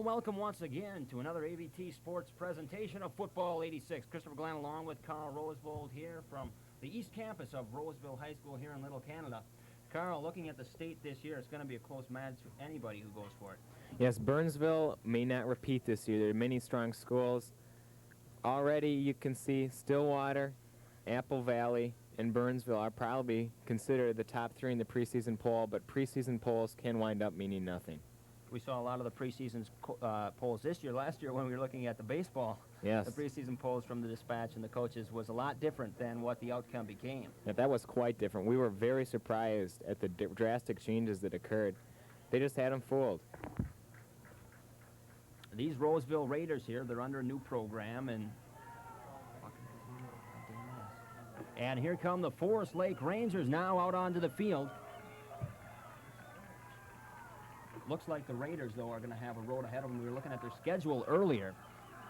Welcome once again to another AVT Sports presentation of Football 86. Christopher Glenn along with Carl Roosevelt here from the East Campus of Roseville High School here in Little Canada. Carl, looking at the state this year, it's going to be a close match to anybody who goes for it. Yes, Burnsville may not repeat this year. There are many strong schools. Already you can see Stillwater, Apple Valley, and Burnsville are probably considered the top three in the preseason poll, but preseason polls can wind up meaning nothing. We saw a lot of the preseason polls this year. Last year when we were looking at the baseball, yes, the preseason polls from the Dispatch and the coaches was a lot different than what the outcome became. Yeah, that was quite different. We were very surprised at the drastic changes that occurred. They just had them fooled. These Roseville Raiders here, they're under a new program, and here come the Forest Lake Rangers now out onto the field. Looks like the Raiders, though, are going to have a road ahead of them. We were looking at their schedule earlier,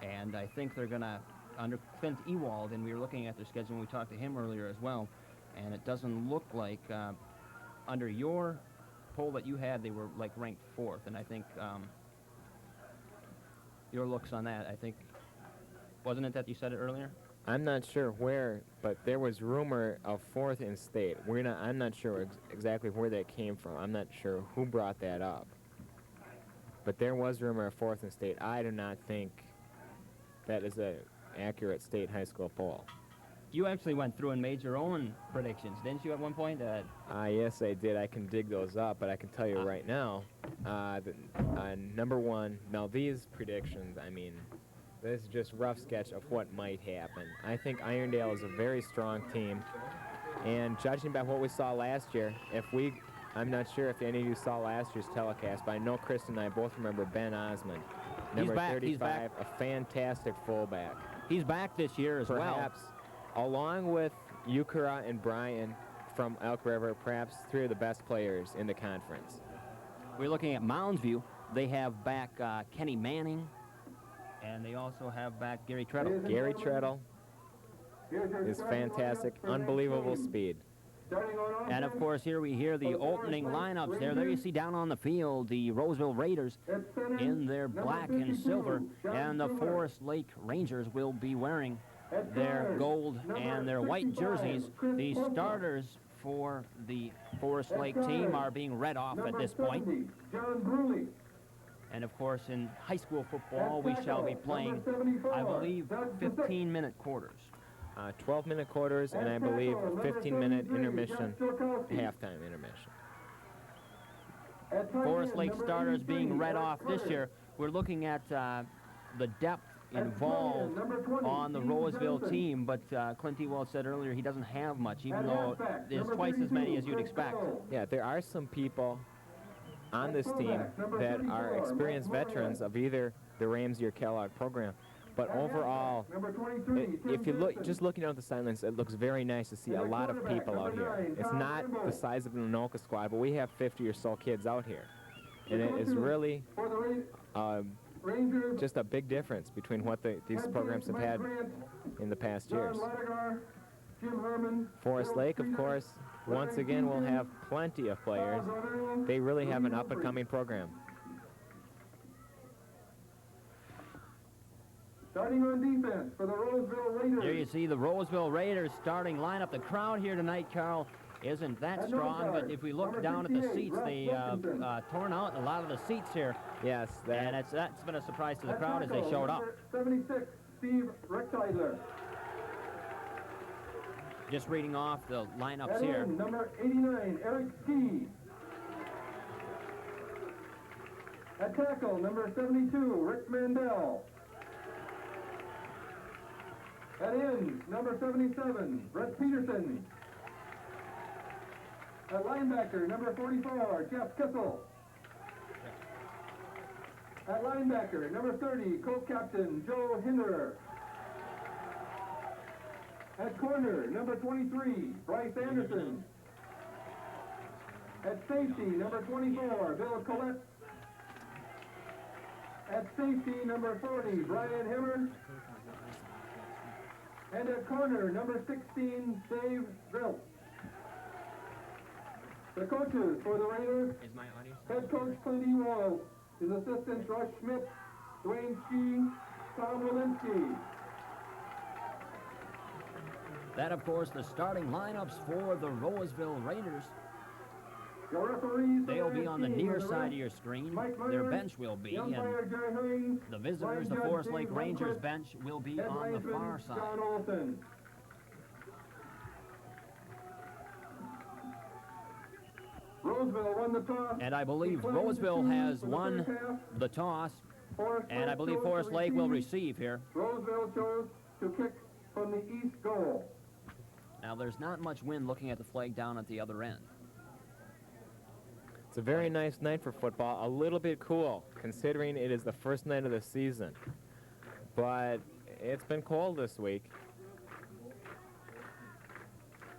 and I think they're going to, under Clint Ewald, and we were looking at their schedule, and we talked to him earlier as well, and it doesn't look like, under your poll that you had, they were, like, ranked 4th, and I think your looks on that, I think, wasn't it that you said it earlier? I'm not sure where, but there was rumor of 4th in state. I'm not sure exactly where that came from. I'm not sure who brought that up. But there was rumor of 4th in state. I do not think that is an accurate state high school poll. You actually went through and made your own predictions, didn't you, at one point? Yes, I did. I can dig those up, but I can tell you right now, number one, now these predictions, I mean, this is just a rough sketch of what might happen. I think Irondale is a very strong team, and judging by what we saw last year, I'm not sure if any of you saw last year's telecast, but I know Chris and I both remember Ben Osmond, number 35, a fantastic fullback. He's back this year as well. Perhaps, along with Ukura and Bryan from Elk River, perhaps 3 of the best players in the conference. We're looking at Mounds View. They have back Kenny Manning, and they also have back Gary Treadle. Gary Treadle is fantastic, unbelievable speed. And, of course, here we hear the opening lineups there. There you see down on the field the Roseville Raiders in their black and silver, and the Forest Lake Rangers will be wearing their gold and their white jerseys. The starters for the Forest Lake team are being read off at this point. And, of course, in high school football, we shall be playing, I believe, 15-minute quarters. 12-minute quarters, and I believe 15-minute intermission, halftime intermission. Forest Lake starters being read off this year. We're looking at the depth involved on the Roseville team, but Clint Ewald said earlier he doesn't have much, even though there's twice as many as you'd expect. Yeah, there are some people on this team that are experienced veterans of either the Ramsey or Kellogg program. But overall, if you look, just looking out the sidelines, it looks very nice to see a lot of people out here. It's not the size of an Anoka squad, but we have 50 or so kids out here. And it is really just a big difference between what these programs have had in the past years. Forest Lake, of course, once again will have plenty of players. They really have an up-and-coming program. Starting on defense for the Roseville Raiders. There you see the Roseville Raiders starting lineup. The crowd here tonight, Carl, isn't that strong, but if we look down at the seats, they torn out a lot of the seats here. Yes, And that's been a surprise to the crowd as they showed up. 76, Steve Rechteiser. Just reading off the lineups At here. end, number 89, Eric Ski. At tackle, number 72, Rick Mandel. At end, number 77, Brett Peterson. At linebacker, number 44, Jeff Kissel. At linebacker, number 30, co-captain Joe Hinderer. At corner, number 23, Bryce Anderson. At safety, number 24, Bill Collette. At safety, number 40, Brian Himmer. And at corner, number 16, Dave Grill. The coaches for the Raiders, head coach Clint Ewald, his assistants Russ Schmidt, Dwayne Shee, Tom Walensky. That, of course, the starting lineups for the Roseville Raiders. The referees, They'll be on the near side of your screen. Their bench will be, and the visitors, the Forest Lake Rangers bench, will be on the far side. John Olson. Roseville won the toss. And I believe Roseville has won the toss, and I believe Forest Lake will receive here. Roseville chose to kick from the east goal. Now, there's not much wind looking at the flag down at the other end. It's a very nice night for football. A little bit cool, considering it is the first night of the season. But it's been cold this week.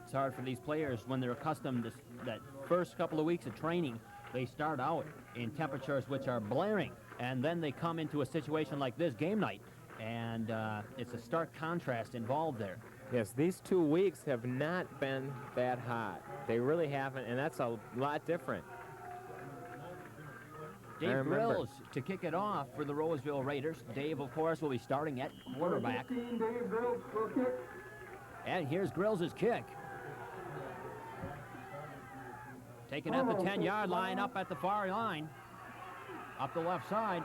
It's hard for these players when they're accustomed to that first couple of weeks of training. They start out in temperatures which are blaring, and then they come into a situation like this game night, and it's a stark contrast involved there. Yes, these 2 weeks have not been that hot. They really haven't, and that's a lot different. Dave Grills to kick it off for the Roseville Raiders. Dave, of course, will be starting at quarterback. Dave Grills will kick. And here's Grills' kick. Taken at the 10-yard line, up at the far line. Up the left side.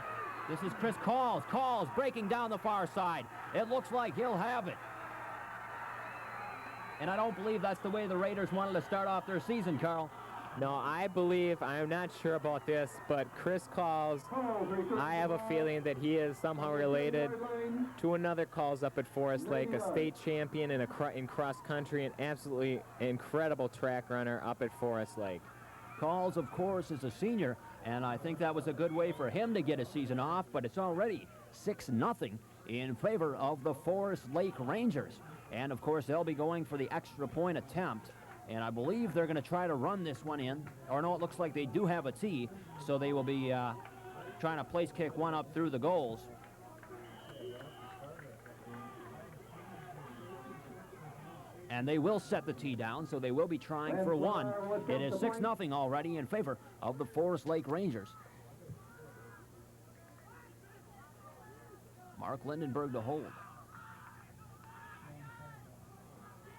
This is Chris Calls. Calls breaking down the far side. It looks like he'll have it. And I don't believe that's the way the Raiders wanted to start off their season, Carl. No, I believe, I'm not sure about this, but Chris Calls, I have a feeling that he is somehow related to another Calls up at Forest Lake, a state champion in cross country, an absolutely incredible track runner up at Forest Lake. Calls, of course, is a senior, and I think that was a good way for him to get a season off, but it's already 6-0 in favor of the Forest Lake Rangers. And, of course, they'll be going for the extra point attempt. And I believe they're going to try to run this one in. Or no, it looks like they do have a tee, so they will be trying to place kick one up through the goals. And they will set the tee down, so they will be trying for one. It is 6-0 already in favor of the Forest Lake Rangers. Mark Lindenberg to hold.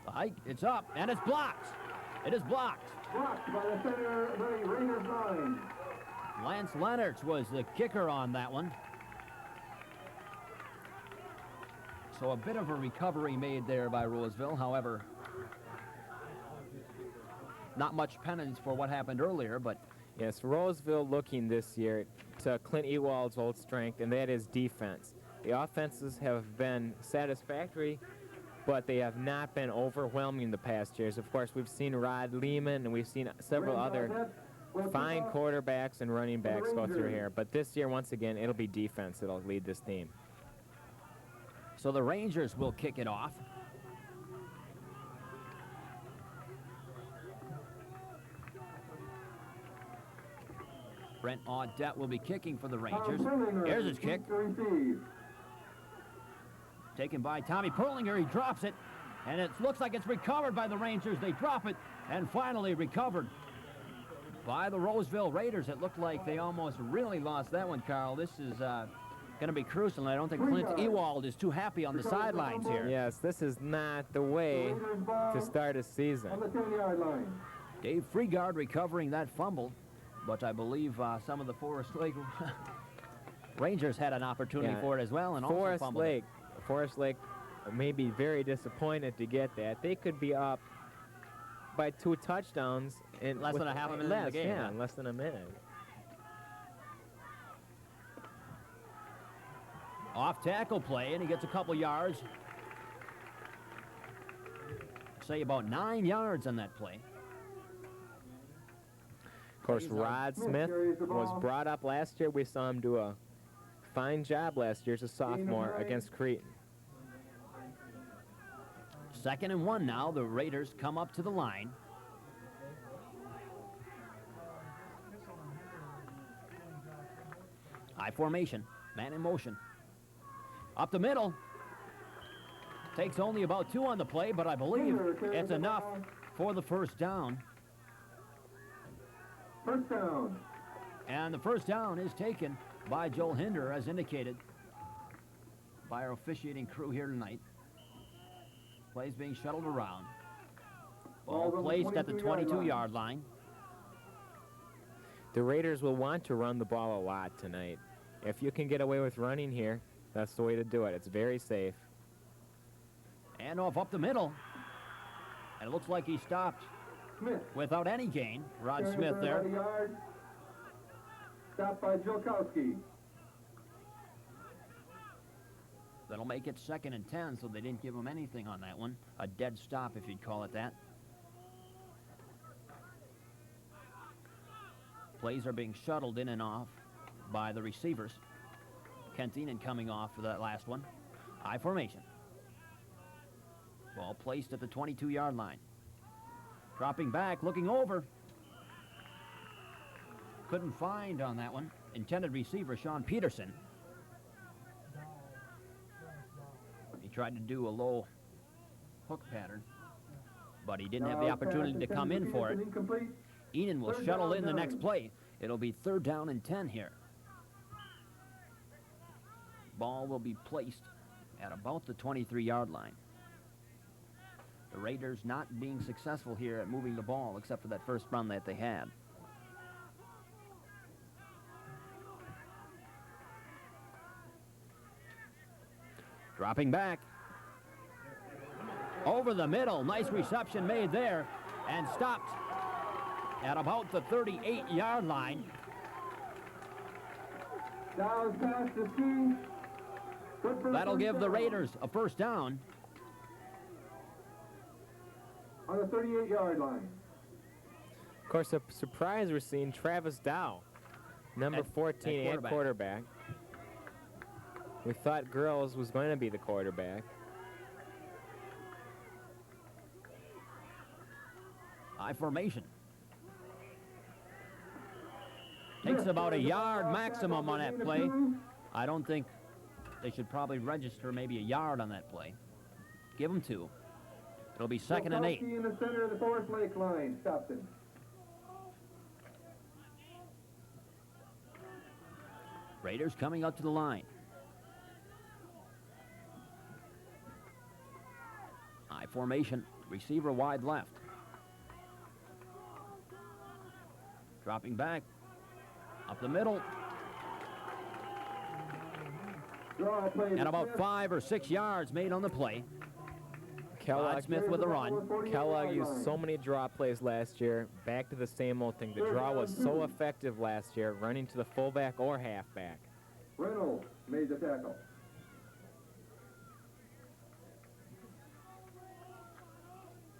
The hike, it's up, and it's blocked. It is blocked. Blocked by the center of the Raiders line. Lance Lennertz was the kicker on that one. So a bit of a recovery made there by Roseville. However, not much penance for what happened earlier, but yes, Roseville looking this year to Clint Ewald's old strength, and that is defense. The offenses have been satisfactory, but they have not been overwhelming the past years. Of course, we've seen Rod Lehman, and we've seen several other fine quarterbacks and running backs go through here. But this year, once again, it'll be defense that'll lead this team. So the Rangers will kick it off. Brent Audette will be kicking for the Rangers. Here's his kick. Taken by Tommy Perlinger. He drops it, and it looks like it's recovered by the Rangers. They drop it, and finally recovered by the Roseville Raiders. It looked like they almost really lost that one, Carl. This is going to be crucial, and I don't think Clint Ewald is too happy on the sidelines here. Yes, this is not the way to start a season. On the 10-yard line. Dave Freegard recovering that fumble, but I believe some of the Forest Lake Rangers had an opportunity for it as well, and also fumbled. Forest Lake may be very disappointed to get that. They could be up by 2 touchdowns in less than a half a minute in the game. Yeah, in less than a minute. Off tackle play, and he gets a couple yards. Say about 9 yards on that play. Of course, Rod Smith was brought up last year. We saw him do a fine job last year as a sophomore against Cretan. 2nd and 1 now. The Raiders come up to the line. I formation, man in motion. Up the middle. Takes only about 2 on the play, but I believe it's enough for the first down. First down. And the first down is taken by Joel Hinder, as indicated by our officiating crew here tonight. Plays being shuttled around. Ball placed at the 22-yard line. The Raiders will want to run the ball a lot tonight. If you can get away with running here, that's the way to do it. It's very safe. And off up the middle. And it looks like he stopped Smith. without any gain. Rod Smith there. Stopped by Jokowski. That'll make it 2nd and 10, so they didn't give him anything on that one. A dead stop, if you'd call it that. Plays are being shuttled in and off by the receivers. Kent Enan coming off for that last one. I formation. Ball placed at the 22-yard line. Dropping back, looking over. Couldn't find on that one. Intended receiver, Sean Peterson. He tried to do a low hook pattern, but he didn't have the opportunity to come in for it. Enan will shuttle in the next play. It'll be 3rd down and 10 here. Ball will be placed at about the 23-yard line. The Raiders not being successful here at moving the ball, except for that first run that they had. Dropping back. Over the middle. Nice reception made there. And stopped at about the 38-yard line. Down past the 2. That'll give the Raiders a first down. On the 38-yard line. Of course, a surprise we're seeing Travis Dow, number 14 and quarterback. We thought Girls was going to be the quarterback. I formation. Takes about a yard maximum on that play. I don't think they should probably register maybe a yard on that play. Give them 2. It'll be 2nd and 8. In the center of the Forest Lake line. Stopped him. Raiders coming up to the line. I formation. Receiver wide left. Dropping back. Up the middle. And about 5 or 6 yards made on the play. Kellogg Smith with a run. Kellogg used so many draw plays last year. Back to the same old thing. The draw was so effective last year, running to the fullback or halfback. Reynolds made the tackle.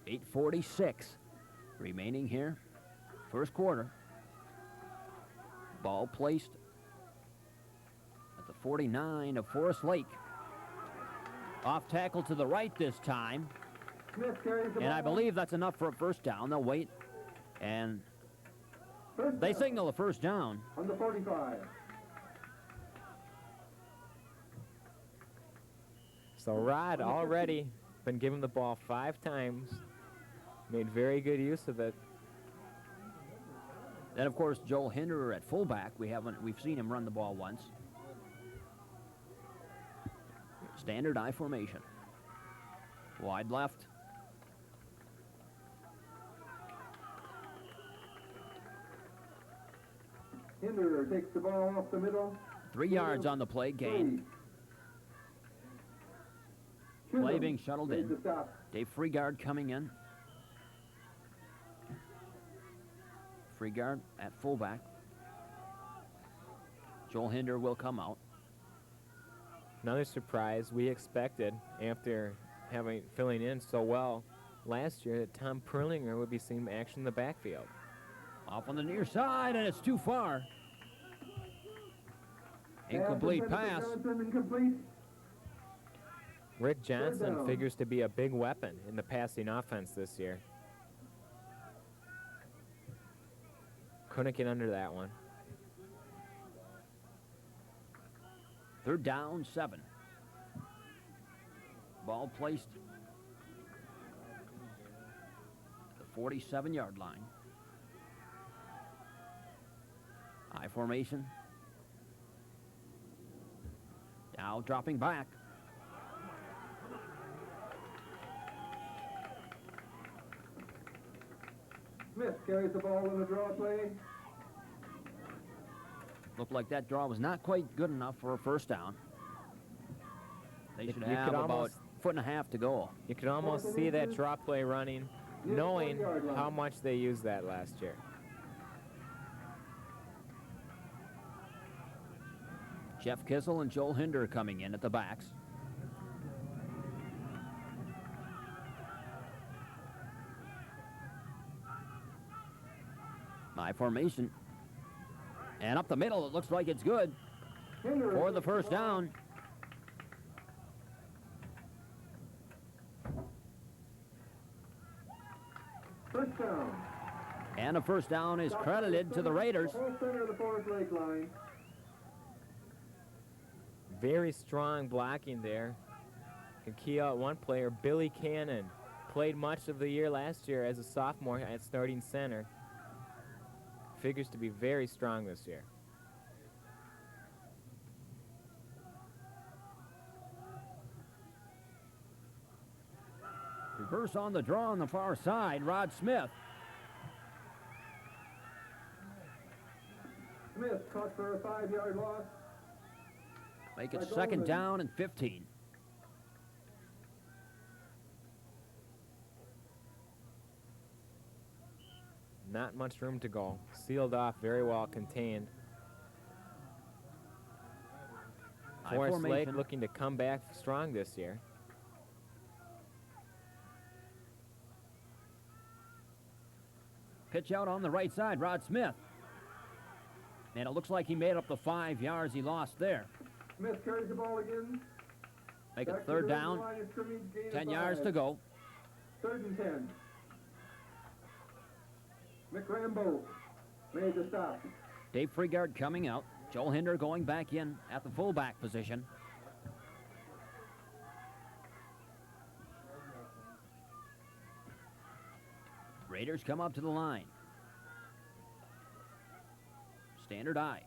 .846 remaining here. First quarter. Ball placed at the 49 of Forest Lake. Off tackle to the right this time. Smith carries the ball. And I believe that's enough for a first down. They'll wait. And they signal a first down. On the 45. So Rod already been given the ball 5 times. Made very good use of it. Then, of course, Joel Hinder at fullback. We've seen him run the ball once. Standard I formation. Wide left. Hinder takes the ball off the middle. 3 yards on the play, gain. Play being shuttled in. Dave Freegard coming in. Freegard at fullback. Joel Hinder will come out. Another surprise we expected after filling in so well last year that Tom Perlinger would be seeing action in the backfield. Off on the near side, and it's too far. Incomplete pass. Rick Johnson figures to be a big weapon in the passing offense this year. Couldn't get under that one. 3rd down, 7. Ball placed at the 47-yard line. I formation. Now dropping back. Smith carries the ball in the draw play. Looked like that draw was not quite good enough for a first down. They should have about 1.5 feet to go. You could almost see that drop play running, knowing how much they used that last year. Jeff Kissel and Joel Hinder coming in at the backs. My formation. And up the middle, it looks like it's good for the first down. First down. And a first down is credited to the Raiders. Very strong blocking there. Can key out one player, Billy Cannon. Played much of the year last year as a sophomore at starting center. Figures to be very strong this year. Reverse on the draw on the far side, Rod Smith. Smith caught for a 5-yard loss. Make it 2nd down and 15. Not much room to go. Sealed off, very well contained. Forest Lake looking to come back strong this year. Pitch out on the right side, Rod Smith. And it looks like he made up the 5 yards he lost there. Smith carries the ball again. Make it 3rd down, 10 yards to go. 3rd and 10. McRambo made the stop. Dave Freegard coming out. Joel Hinder going back in at the fullback position. Raiders come up to the line. Standard I.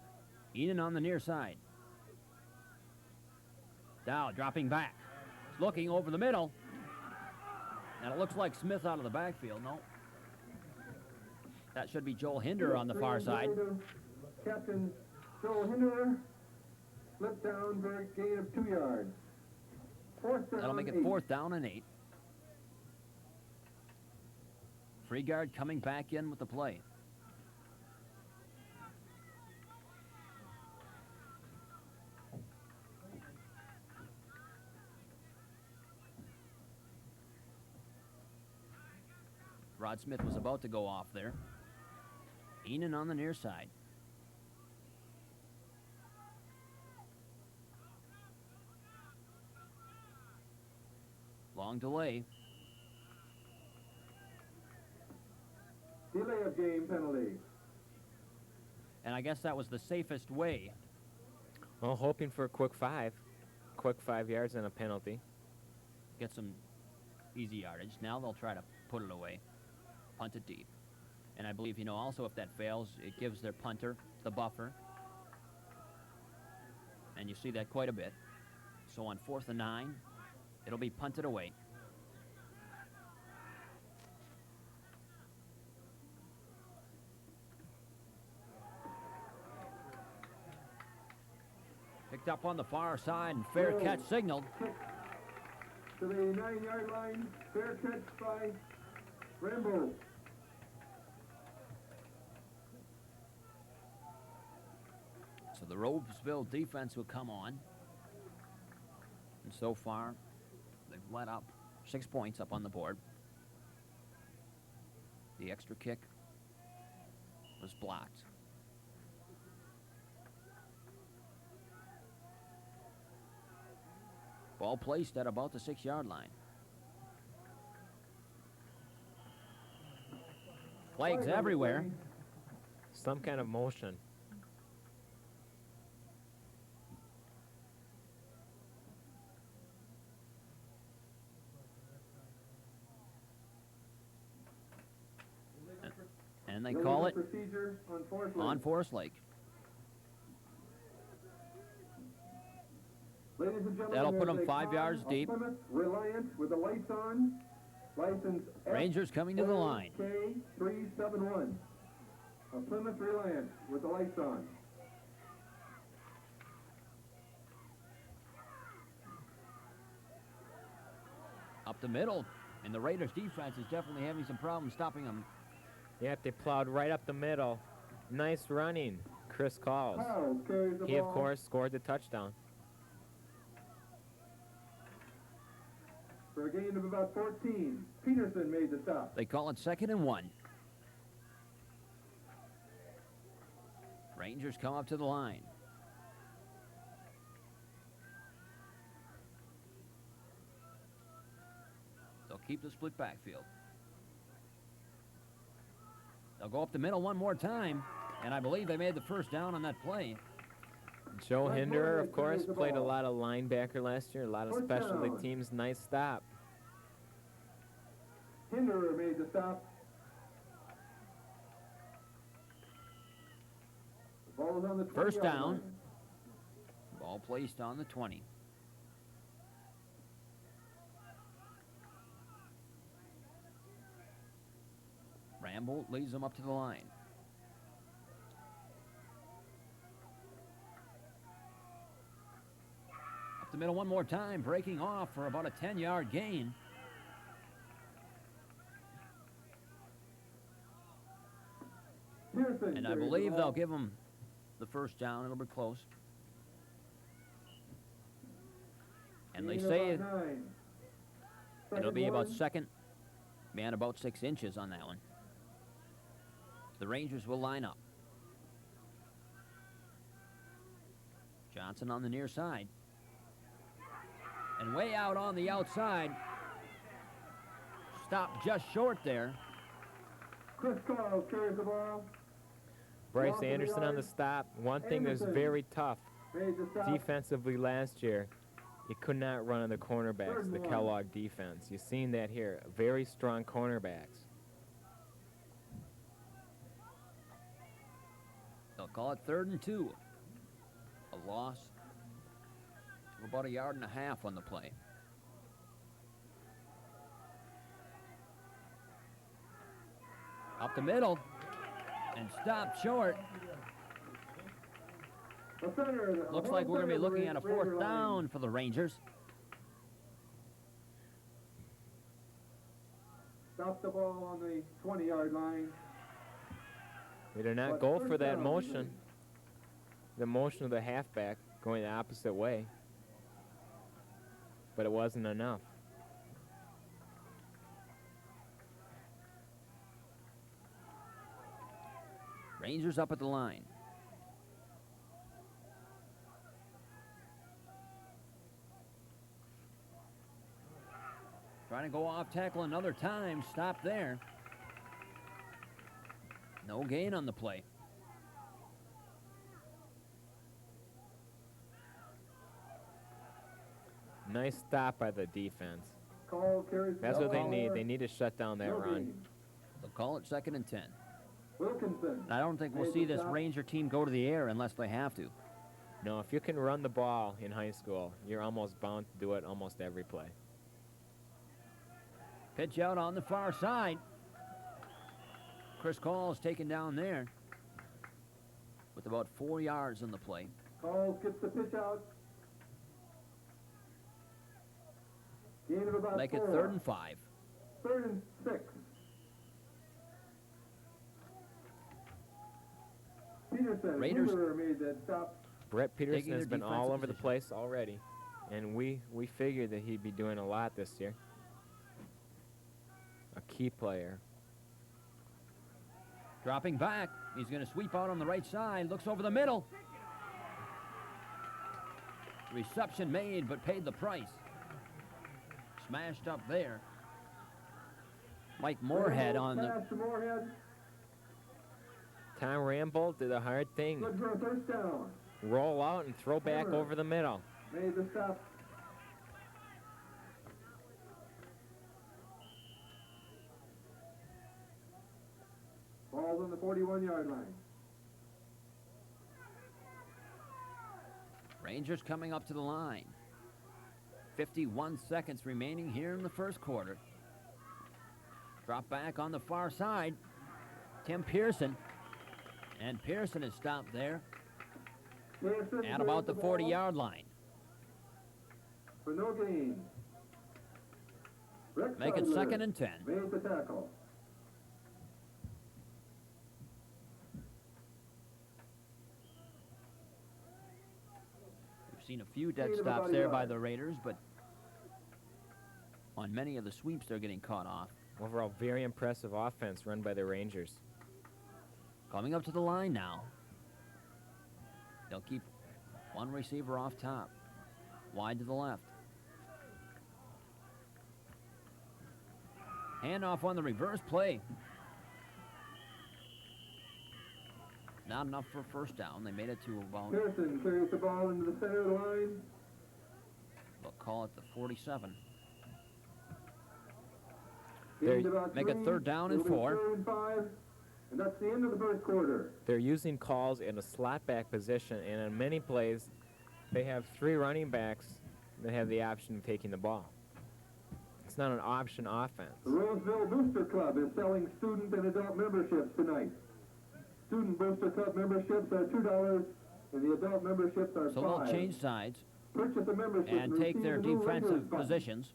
Enan on the near side. Dow dropping back. Looking over the middle. And it looks like Smith out of the backfield. No. That should be Joel Hinder on the far side. Captain Joel Hinder slipped down for a gain of 2 yards. 4th down. That'll make it 4th down and 8. Freegard coming back in with the play. Rod Smith was about to go off there. Enan on the near side. Long delay. Delay of game penalty. And I guess that was the safest way. Well, hoping for a quick 5 yards and a penalty. Get some easy yardage. Now they'll try to put it away. Punt it deep. And I believe, you know, also if that fails, it gives their punter the buffer. And you see that quite a bit. So on 4th and 9, it'll be punted away. Picked up on the far side and fair catch signaled. Kick to the 9-yard line. Fair catch by Rambo. So the Roseville defense will come on. And so far, they've let up 6 points up on the board. The extra kick was blocked. Ball placed at about the 6-yard line. Flags everywhere. Some kind of motion. And they call it procedure on Forest Lake. Ladies and gentlemen, That'll put there's them a 5 yards car, deep. Plymouth Reliant with the lights on. License Rangers coming to the line. K371. A Plymouth Reliant with the lights on. Up the middle, and the Raiders defense is definitely having some problems stopping them. Yep, they plowed right up the middle. Nice running, Chris Calls. Powell carries the He, of ball. course, scored the touchdown. For a gain of about 14. Peterson made the stop. They call it 2nd and 1. Rangers come up to the line. They'll keep the split backfield. They'll go up the middle one more time, and I believe they made the first down on that play. Joe Hinderer, of course, played a lot of linebacker last year, a lot of specialty teams. Nice stop. Hinderer made the stop. The ball is on the 20-yard First down. line. Ball placed on the 20. Rambo leads them up to the line. Up the middle one more time, breaking off for about a 10-yard gain. Pearson And I carries the believe ball. they'll give them the first down. It'll be close. And they Gain of say about 9. it'll Second be about one. second, man, about 6 inches on that one. The Rangers will line up. Johnson on the near side. And way out on the outside. Stopped just short there. Chris Carl carries the ball. Bryce Loss of Anderson on the yards. stop. One thing that's Anderson. very tough Made the stop. defensively last year, you could not run on the cornerbacks, Third the and one. Kellogg defense. You've seen that here. Very strong cornerbacks. They'll call it 3rd and 2. A loss of about 1.5 yards on the play. Up the middle and stopped short. The center, Looks like we're going to be looking at a 4th down for the Rangers. Stop the ball on the 20-yard line. They did not But go first for that down, motion. The motion of the halfback going the opposite way. But it wasn't enough. Rangers up at the line. Trying to go off tackle another time. Stop there. No gain on the play. Nice stop by the defense. Call carries the That's what they ball. need. They need to shut down that No run. gain. They'll call it 2nd and 10. Wilkinson. And I don't think we'll Made see the this stop. Ranger team go to the air unless they have to. No, if you can run the ball in high school, you're almost bound to do it almost every play. Pitch out on the far side. Chris Call's taken down there with about 4 yards in the play. Calls gets the pitch out. Gain of about Make it 4. 3rd and 5. 3rd and 6. Peterson, Raiders- Hinderer made that stop. Brett Peterson Taking has their been all defensive over the position. place already, and we figured that he'd be doing a lot this year. A key player. Dropping back. He's going to sweep out on the right side. Looks over the middle. Reception made, but paid the price. Smashed up there. Mike Moorhead on the... Pass to Moorhead. Tom Rambold did a hard thing. Good for a first down. Roll out and throw back Hammer. over the middle. Made the stop. Ball's on the 41-yard line. Rangers coming up to the line. 51 seconds remaining here in the first quarter. Drop back on the far side. Tim Pearson. And Pearson is stopped there Pearson at about the carries ball 40-yard line. For no gain. Rex Make it Sadler 2nd and 10. Made the tackle. We've seen a few dead Gain of stops about a there by yard. the Raiders, but on many of the sweeps they're getting caught off. Overall, very impressive offense run by the Rangers. Coming up to the line now. They'll keep one receiver off top. Wide to the left. Handoff on the reverse play. Not enough for a first down. They made it to about, Pearson carries the ball into the center of the line. they'll call it the 47. Gained about Make it 3. 3rd down and It'll be 4. 3rd and 5. And that's the end of the first quarter. They're using calls in a slot back position, and in many plays, they have 3 running backs that have the option of taking the ball. It's not an option offense. The Roseville Booster Club is selling student and adult memberships tonight. Student Booster Club memberships are $2, and the adult memberships are So they'll $5. change sides Purchase a membership and take receive their a new defensive Rangers button. positions.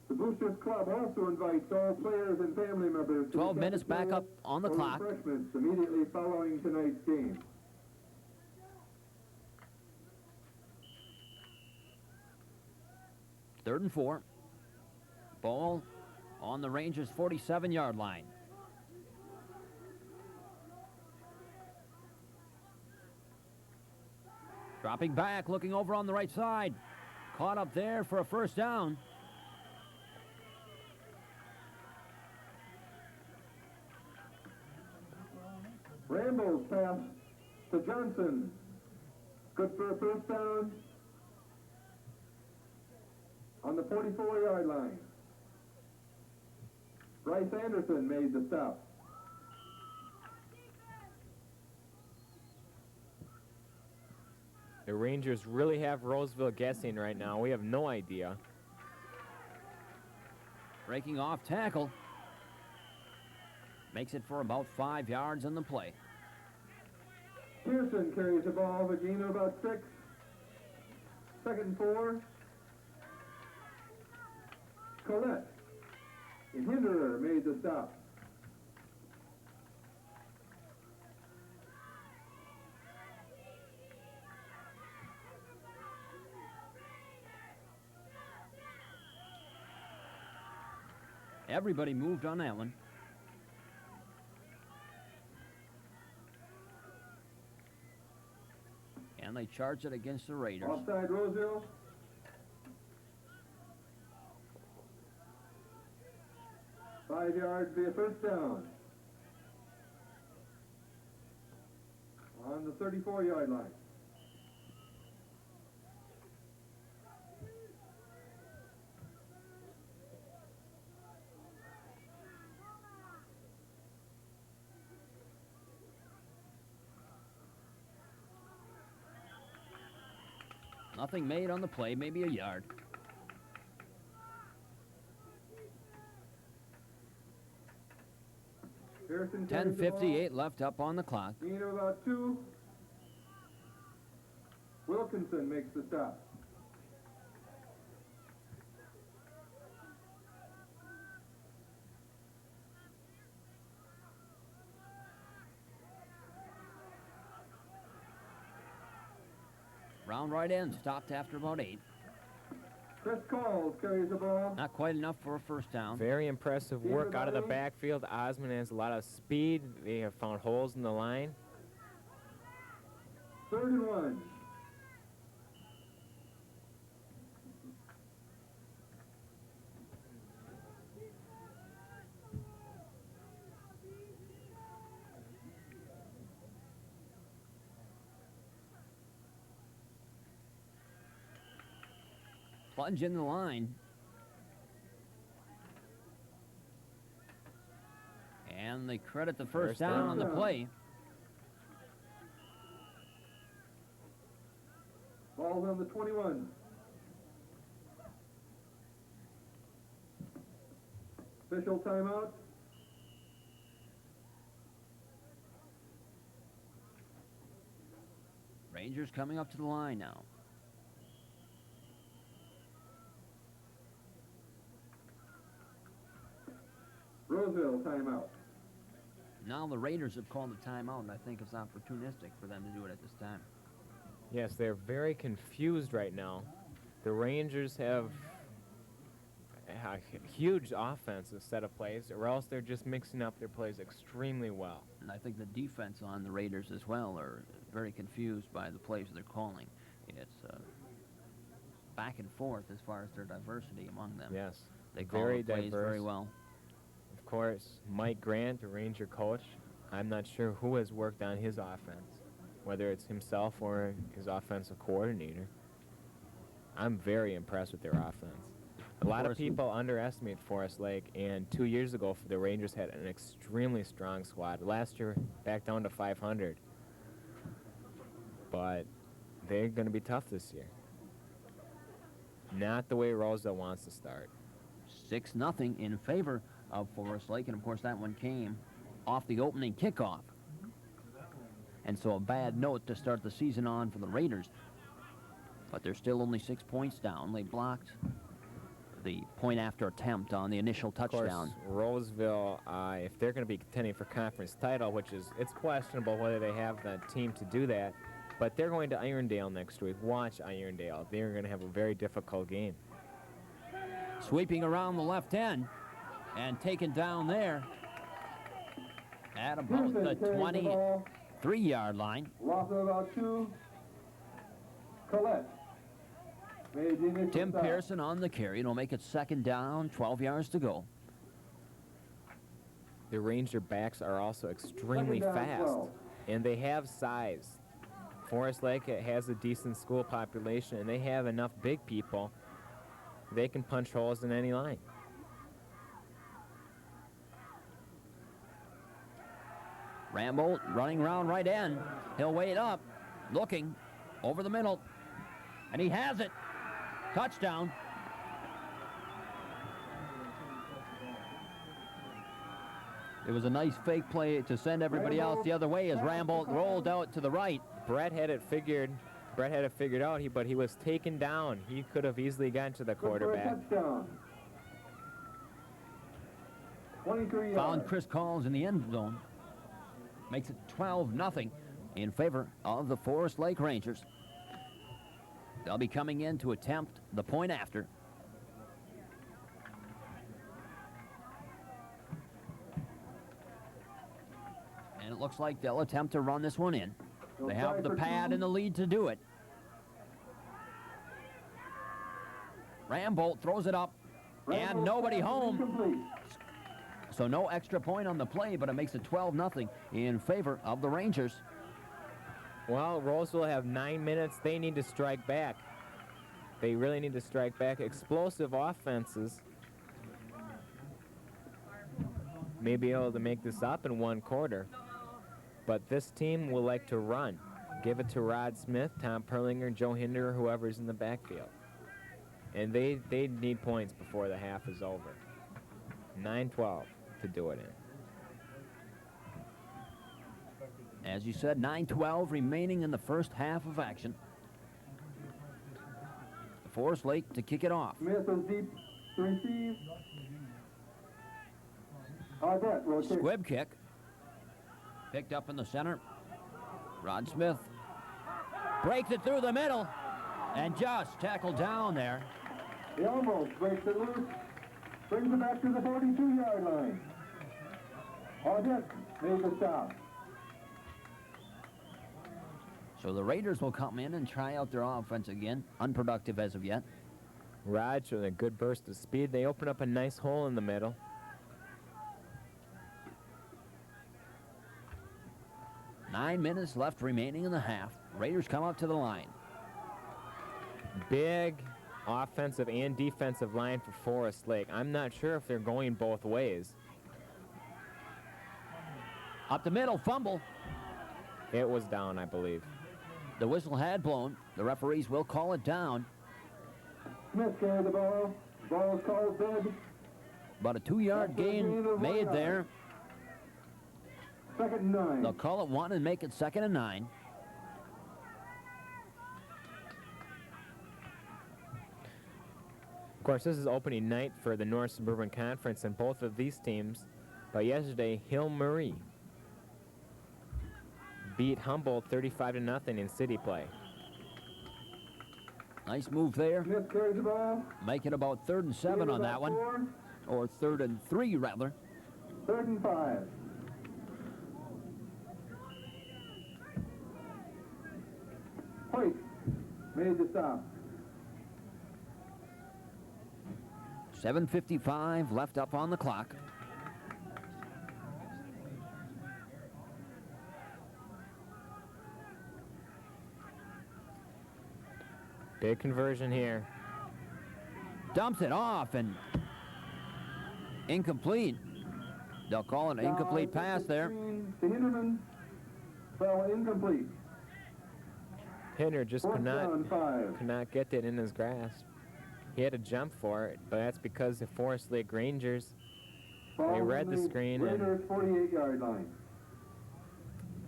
The Boosters Club also invites all players and family members to 12 the minutes back cafeteria up on the for clock. refreshments immediately following tonight's game. Third and 4. Ball on the Rangers' 47-yard line. Dropping back, looking over on the right side. Caught up there for a first down. Rambo's pass to Johnson. Good for a first down on the 44-yard line. Bryce Anderson made the stop. The Rangers really have Roseville guessing right now. We have no idea. Breaking off tackle. Makes it for about 5 yards in the play. Pearson carries the ball, a gain of about 6. 2nd and 4. Collette. And Hinderer made the stop. Everybody moved on that one. And they charge it against the Raiders. Offside Roseville. Five yards, be a first down. On the 34-yard line. Nothing made on the play, maybe a yard. Pearson carries the ball. 10:58 left up on the clock. Gain of about 2. Wilkinson makes the stop. Round right end, stopped after about 8. Chris Calls carries the ball. Not quite enough for a first down. Very impressive work out of the backfield. Osmond has a lot of speed. They have found holes in the line. 3rd and 1. Plunge in the line. And they credit the first down on the play. Ball's on the 21. Official timeout. Rangers coming up to the line now. Roseville timeout. Now the Raiders have called a timeout, and I think it's opportunistic for them to do it at this time. Yes, they're very confused right now. The Rangers have a huge offensive set of plays, or else they're just mixing up their plays extremely well. And I think the defense on the Raiders as well are very confused by the plays they're calling. It's back and forth as far as their diversity among them. Yes, They call very the plays diverse. very well. Of course, Mike Grant, the Ranger coach, I'm not sure who has worked on his offense, whether it's himself or his offensive coordinator. I'm very impressed with their offense. A lot of people underestimate Forest Lake, and 2 years ago, the Rangers had an extremely strong squad. Last year, back down to 500. But they're going to be tough this year. Not the way Roseville wants to start. 6-0 in favor of Forest Lake, and of course that one came off the opening kickoff. And so a bad note to start the season on for the Raiders. But they're still only 6 points down. They blocked the point after attempt on the initial touchdown. Of course, Roseville, if they're going to be contending for conference title, which is, it's questionable whether they have the team to do that, but they're going to Irondale next week. Watch Irondale. They're going to have a very difficult game. Sweeping around the left end and taken down there at about the 23-yard line. Loss of about 2. Collette. Tim Pearson on the carry. It'll make it 2nd down, 12 yards to go. The Ranger backs are also extremely fast, and they have size. Forest Lake has a decent school population, and they have enough big people. They can punch holes in any line. Rambo running around right end. He'll wait up, looking over the middle, and he has it. Touchdown. It was a nice fake play to send everybody else the other way as Rambo rolled out to the right. Brett had it figured out, but he was taken down. He could have easily gotten to the quarterback. 23 yards. Found Chris Calls in the end zone. Makes it 12-0 in favor of the Forest Lake Rangers. They'll be coming in to attempt the point after. And it looks like they'll attempt to run this one in. They have the pad and the lead to do it. Rambolt throws it up, and nobody home. So no extra point on the play, but it makes it 12-0 in favor of the Rangers. Well, Roseville have 9 minutes. They need to strike back. They really need to strike back. Explosive offenses may be able to make this up in one quarter, but this team will like to run. give it to Rod Smith, Tom Perlinger, Joe Hinder, whoever's in the backfield. And they need points before the half is over. 9-12 to do it in. As you said, 9-12 remaining in the first half of action. Forest Lake to kick it off. Smith is deep to receive. Audette will kick. Squib kick. Picked up in the center. Rod Smith breaks it through the middle and just tackled down there. He almost breaks it loose. Brings it back to the 42-yard line. Audette made the stop. So the Raiders will come in and try out their offense again. Unproductive as of yet. Rod showing a good burst of speed. They open up a nice hole in the middle. 9 minutes left remaining in the half. Raiders come up to the line. Big offensive and defensive line for Forest Lake. I'm not sure if they're going both ways. Up the middle, fumble. It was down, I believe. The whistle had blown. The referees will call it down. Smith carried the ball. Ball is called dead. About a 2-yard gain made there. 2nd and 9. They'll call it 1 and make it 2nd and 9. Of course, this is opening night for the North Suburban Conference, and both of these teams, but yesterday, Hill Murray beat Humboldt 35-0 in city play. Nice move there. Smith carries the ball. Make it about 3rd and 7 on that one. 4. Or 3rd and 3, rather. 3rd and 5. Hoyt made the stop. 7:55 left up on the clock. Big conversion here. Dumps it off and incomplete. They'll call it an incomplete pass there. To Hinderman fell incomplete. Hinder just could 4th down, 5. not get it in his grasp. He had to jump for it, but that's because the Forest Lake Rangers, Ball they read in the screen and Raiders' 48-yard line.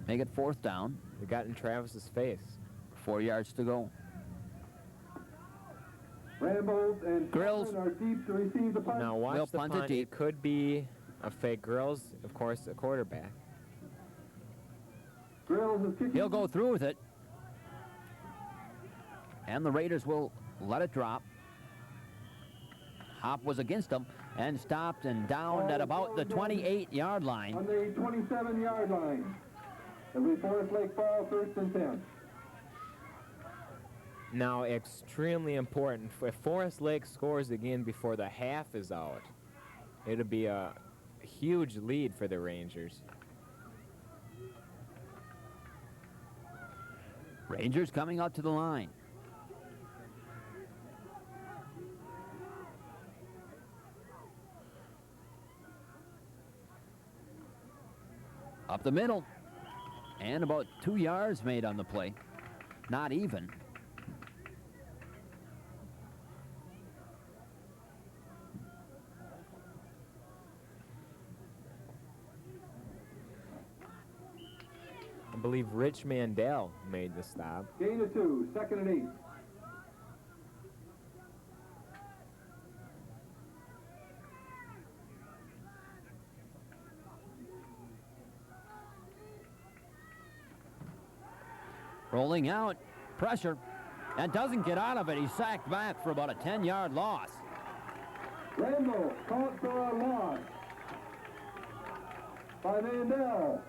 Make it 4th down. they got in Travis's face. 4 yards to go. Rambles and Grills. Coleman are deep to receive the punt. Now watch We'll the punt it punt. deep. It could be a fake. Grills, of course, a quarterback. Grills is kicking. He'll go through with it. And the Raiders will let it drop. Hop was against them and stopped and downed at about the 28-yard line. On the 27-yard line. As we Forest Lake ball, 1st and 10. Now, extremely important. If Forest Lake scores again before the half is out, it'll be a huge lead for the Rangers. Rangers coming up to the line. Up the middle. And about 2 yards made on the play. Not even. I believe Rich Mandel made the stop. Gain of 2, 2nd and 8. Rolling out. Pressure. And doesn't get out of it. He's sacked back for about a 10-yard loss. Rambo caught for a loss by Mandel.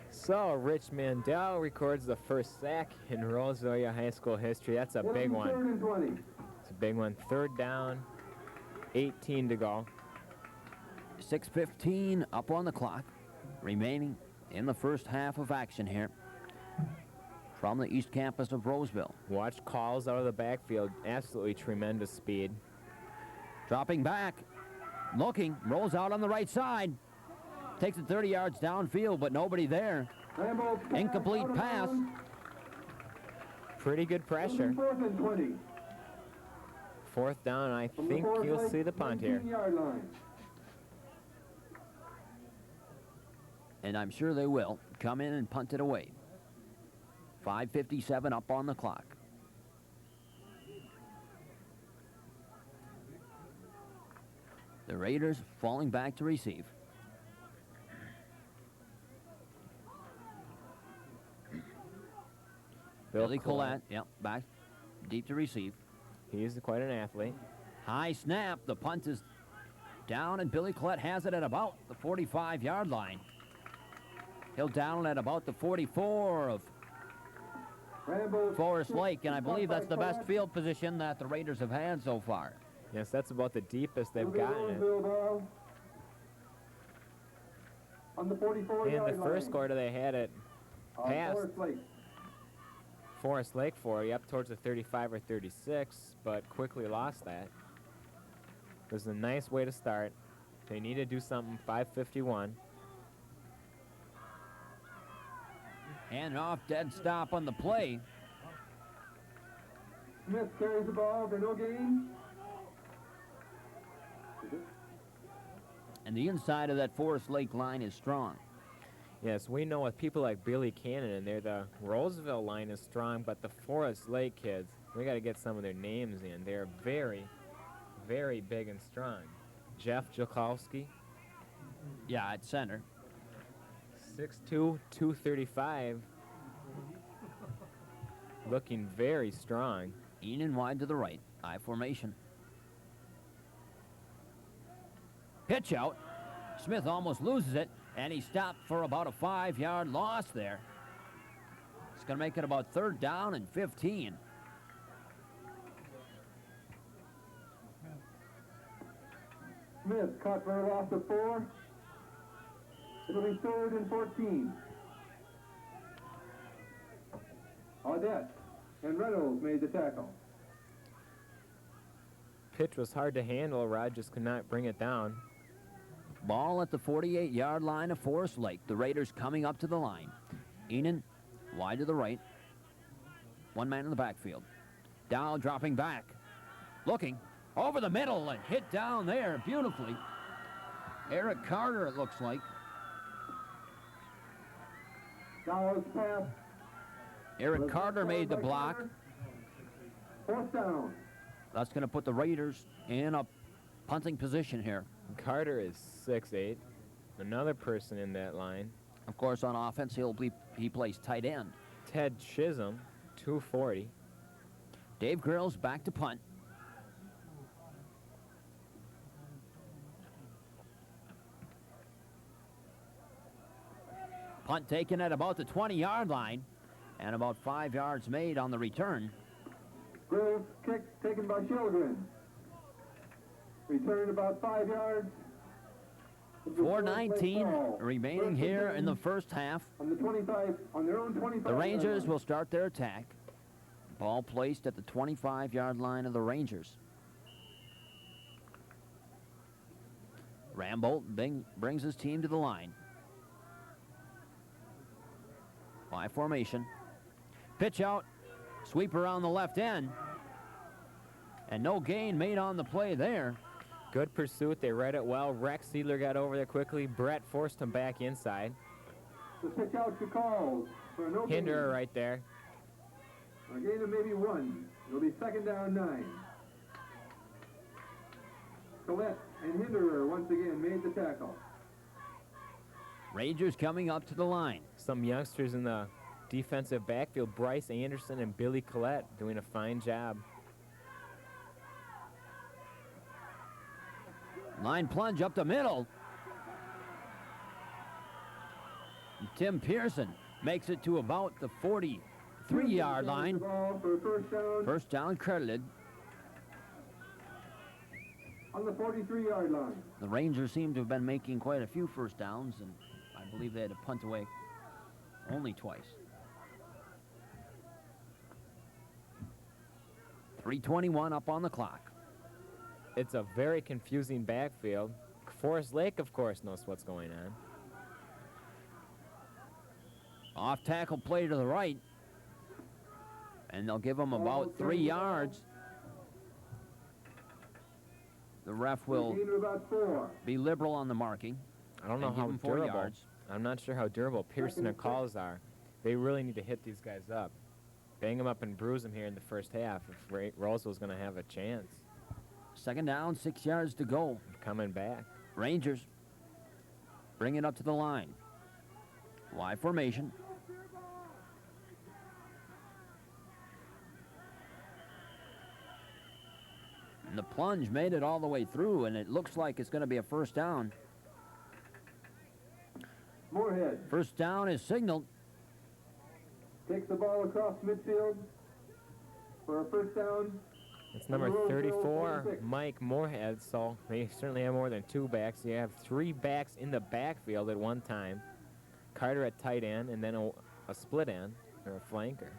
So, Rich Mandel records the first sack in Roseville Area High School history. That's a big one. 3rd and 20. It's a big one. 3rd down, 18 to go. 6:15 up on the clock. Remaining in the first half of action here. From the East Campus of Roseville. Watch calls out of the backfield. Absolutely tremendous speed. Dropping back. Looking. Rolls out on the right side. Takes it 30 yards downfield, but nobody there. Rambo Incomplete out of pass. bounds. Pretty good pressure. 4th and 20. 4th down, I From the think Forest you'll Lake see the punt here. 19-yard line. And I'm sure they will come in and punt it away. 5:57 up on the clock. The Raiders falling back to receive. Billy Collette, yep, back deep to receive. He's quite an athlete. High snap, the punt is down, and Billy Collette has it at about the 45-yard line. He'll down it at about the 44 of Rambo Forest Lake, and I believe that's the best Collette. field position that the Raiders have had so far. Yes, that's about the deepest they've It'll be gotten it. Roseville ball. On the 44-yard line. In the first quarter, they had it past Forest Lake. Forest Lake for you up towards the 35 or 36, but quickly lost that. It was a nice way to start. They need to do something. 5:51. And off, dead stop on the play. Smith carries the ball for no gain. And the inside of that Forest Lake line is strong. Yes, we know with people like Billy Cannon in there, the Roseville line is strong, but the Forest Lake kids, we got to get some of their names in. They're very, very big and strong. Jeff Jakowski, Yeah, at center. 6'2", 235, looking very strong. Enan wide to the right. I formation. Pitch out. Smith almost loses it, and he stopped for about a 5-yard loss there. It's going to make it about 3rd down and 15. Smith caught for a loss of 4. It'll be 3rd and 14. Audette and Reynolds made the tackle. Pitch was hard to handle. Rod just could not bring it down. Ball at the 48-yard line of Forest Lake. The Raiders coming up to the line. Enan wide to the right. One man in the backfield. Dow dropping back. Looking over the middle and hit down there beautifully. Eric Carter, it looks like. Dow's pass. Eric Carter made the block. 4th down. That's going to put the Raiders in a punting position here. Carter is 6'8", another person in that line. Of course, on offense, he plays tight end. Ted Chisholm, 240. Dave Grills back to punt. Punt taken at about the 20-yard line, and about 5 yards made on the return. Groves kick taken by Shilgren. Return about 5 yards. 4:19 remaining here in the first half. On the 25, on their own 25. The Rangers will start their attack. Ball placed at the 25-yard line of the Rangers. Rambolt brings his team to the line. Y formation. Pitch out. Sweep around the left end. And no gain made on the play there. Good pursuit. They read it well. Rex Seidler got over there quickly. Brett forced him back inside. The pitch out to Calls for no Hinderer gain. right there. A gain of maybe 1. It'll be 2nd down 9. Collette and Hinderer once again made the tackle. Rangers coming up to the line. Some youngsters in the defensive backfield, Bryce Anderson and Billy Collette, doing a fine job. Line plunge up the middle. And Tim Pearson makes it to about the 43-yard line. Ball for first down First down credited. on the 43-yard line. The Rangers seem to have been making quite a few first downs, and I believe they had to punt away only twice. 3:21 up on the clock. It's a very confusing backfield. Forest Lake, of course, knows what's going on. Off tackle play to the right. And they'll give him about 3 yards. The ref will Gain of about 4. be liberal on the marking. I don't know and give how him 4 durable. yards. I'm not sure how durable Pearson and calls are. They really need to hit these guys up. Bang them up and bruise them here in the first half if Roseville's going to have a chance. Second down, 6 yards to go. Coming back. Rangers bring it up to the line. Y formation. And the plunge made it all the way through, and it looks like it's going to be a first down. Moorhead First down is signaled. takes the ball across midfield for a first down. It's number 34, Mike Moorhead, so they certainly have more than 2 backs. You have 3 backs in the backfield at one time. Carter at tight end, and then a split end, or a flanker.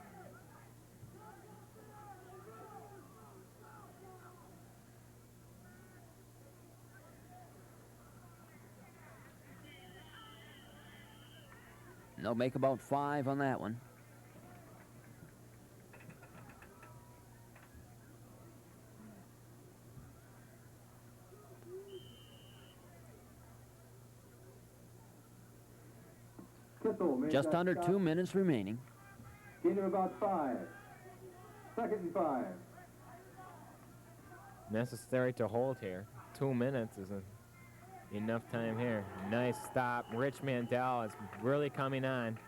They'll make about 5 on that one. Kissel made Just that under stop. 2 minutes remaining. Gain of about 5. Second and 5. Necessary to hold here. 2 minutes isn't enough time here. Nice stop. Rich Mandel is really coming on.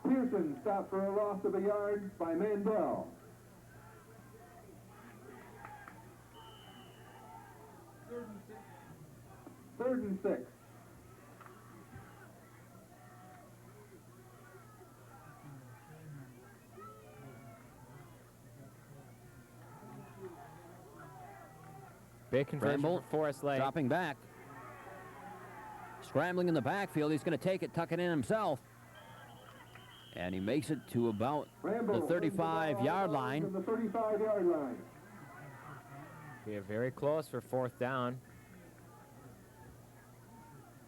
Pearson stopped for a loss of a yard by Mandel. Third and 6. Big conversion Bramble for Forest Lake. dropping back. Scrambling in the backfield. He's going to take it, tuck it in himself. And he makes it to about Rambo the 35-yard line. From the 35-yard line. Be very close for 4th down.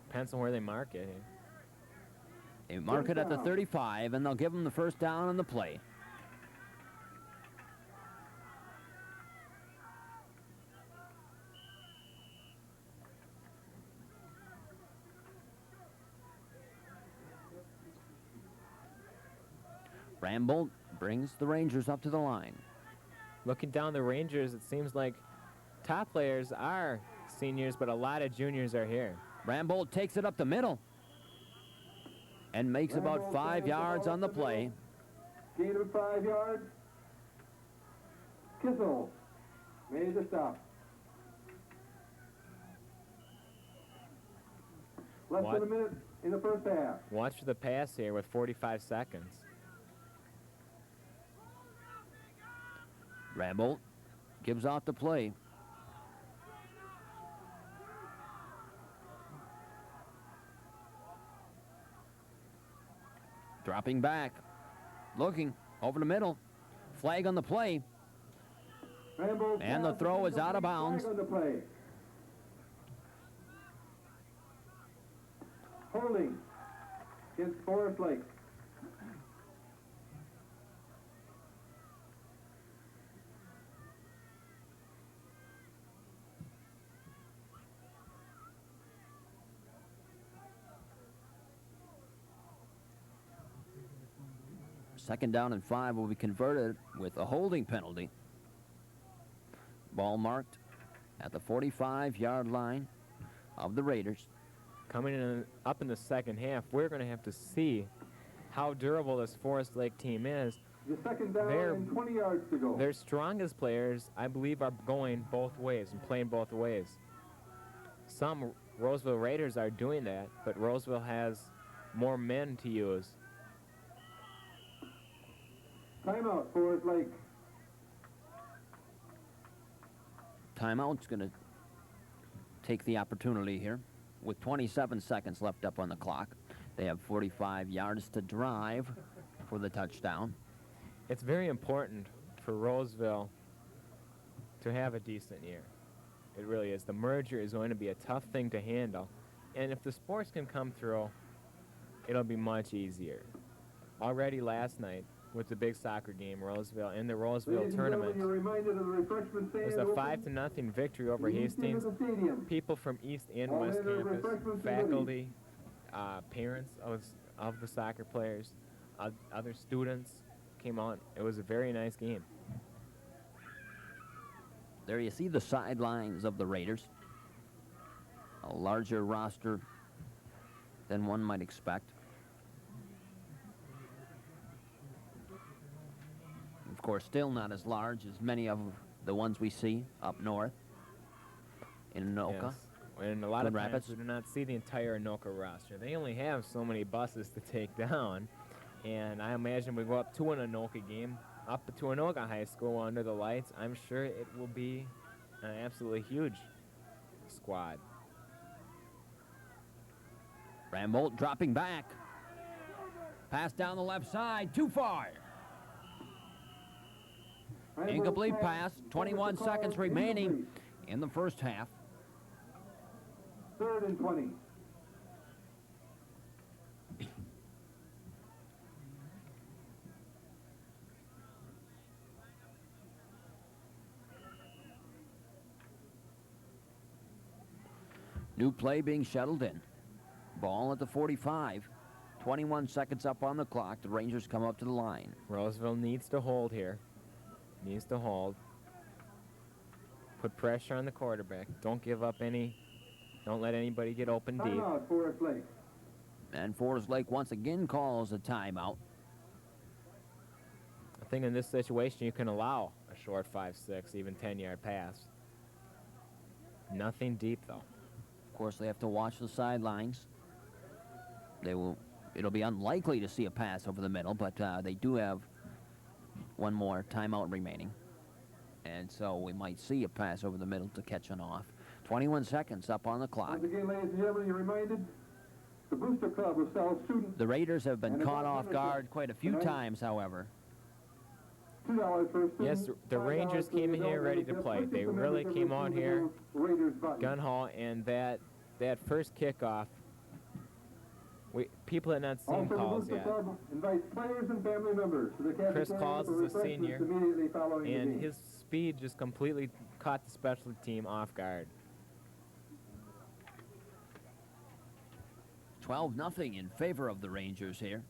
Depends on where they mark it. They mark it at the 35, and they'll give him the first down on the play. Rambold brings the Rangers up to the line. Looking down the Rangers, it seems like top players are seniors, but a lot of juniors are here. Rambold takes it up the middle and makes about 5 yards on the play. Gain of 5 yards. Kissel made the stop. Less than a minute in the first half. Watch the pass here with 45 seconds. Rambold gives out the play. Dropping back. Looking over the middle. Flag on the play. Rambo And the throw is out of bounds. Flag on the play. Holding against Forest Lake. Second down and 5 will be converted with a holding penalty. Ball marked at the 45-yard line of the Raiders. Coming in up in the second half, we're going to have to see how durable this Forest Lake team is. The second down and 20 yards to go. Their strongest players, I believe, are going both ways and playing both ways. Some Roseville Raiders are doing that, but Roseville has more men to use. Timeout, Forest Lake. Timeout's going to take the opportunity here with 27 seconds left up on the clock. They have 45 yards to drive for the touchdown. It's very important for Roseville to have a decent year. It really is. The merger is going to be a tough thing to handle. And if the sports can come through it'll be much easier. Already last night, with the big soccer game, Roseville, in the Roseville tournament, it was a 5-0 victory over Hastings. People from East and West Campus, faculty, parents of the soccer players, other students came out. It was a very nice game. There you see the sidelines of the Raiders. A larger roster than one might expect. Of course, still not as large as many of the ones we see up north in Anoka. Yes. And a lot Grand of times Rapids. we do not see the entire Anoka roster. They only have so many buses to take down. And I imagine we go up to an Anoka game, up to Anoka High School under the lights. I'm sure it will be an absolutely huge squad. Rambolt dropping back. Pass down the left side, too far. Incomplete pass, 21 seconds remaining in the first half. 3rd and 20. New play being shuttled in. Ball at the 45. 21 seconds up on the clock. The Rangers come up to the line. Roseville needs to hold here. Needs to hold. Put pressure on the quarterback. Don't give up any. Don't let anybody get open deep. Timeout, Forest Lake. And Forest Lake once again calls a timeout. I think in this situation you can allow a short 5-6, even 10-yard pass. Nothing deep though. Of course, they have to watch the sidelines. It'll be unlikely to see a pass over the middle, but they do have one more timeout remaining. And so we might see a pass over the middle to catch one off. 21 seconds up on the clock. Once again, ladies and gentlemen, you're reminded the Booster Club will sell student The Raiders have been And caught about off guard quite a few tonight. times, however. $2 for a student. Yes, the $5 Rangers for came the in here adult ready to membership. play. Purchase They the really membership came out with here Raiders button. gun ho, and that first kickoff, people had not seen Also, the calls Booster yet. Club invites players and family members to the Chris cafeteria Calls for is a refreshments senior, immediately following the And game. his speed just completely caught the special team off guard. 12-0 in favor of the Rangers here.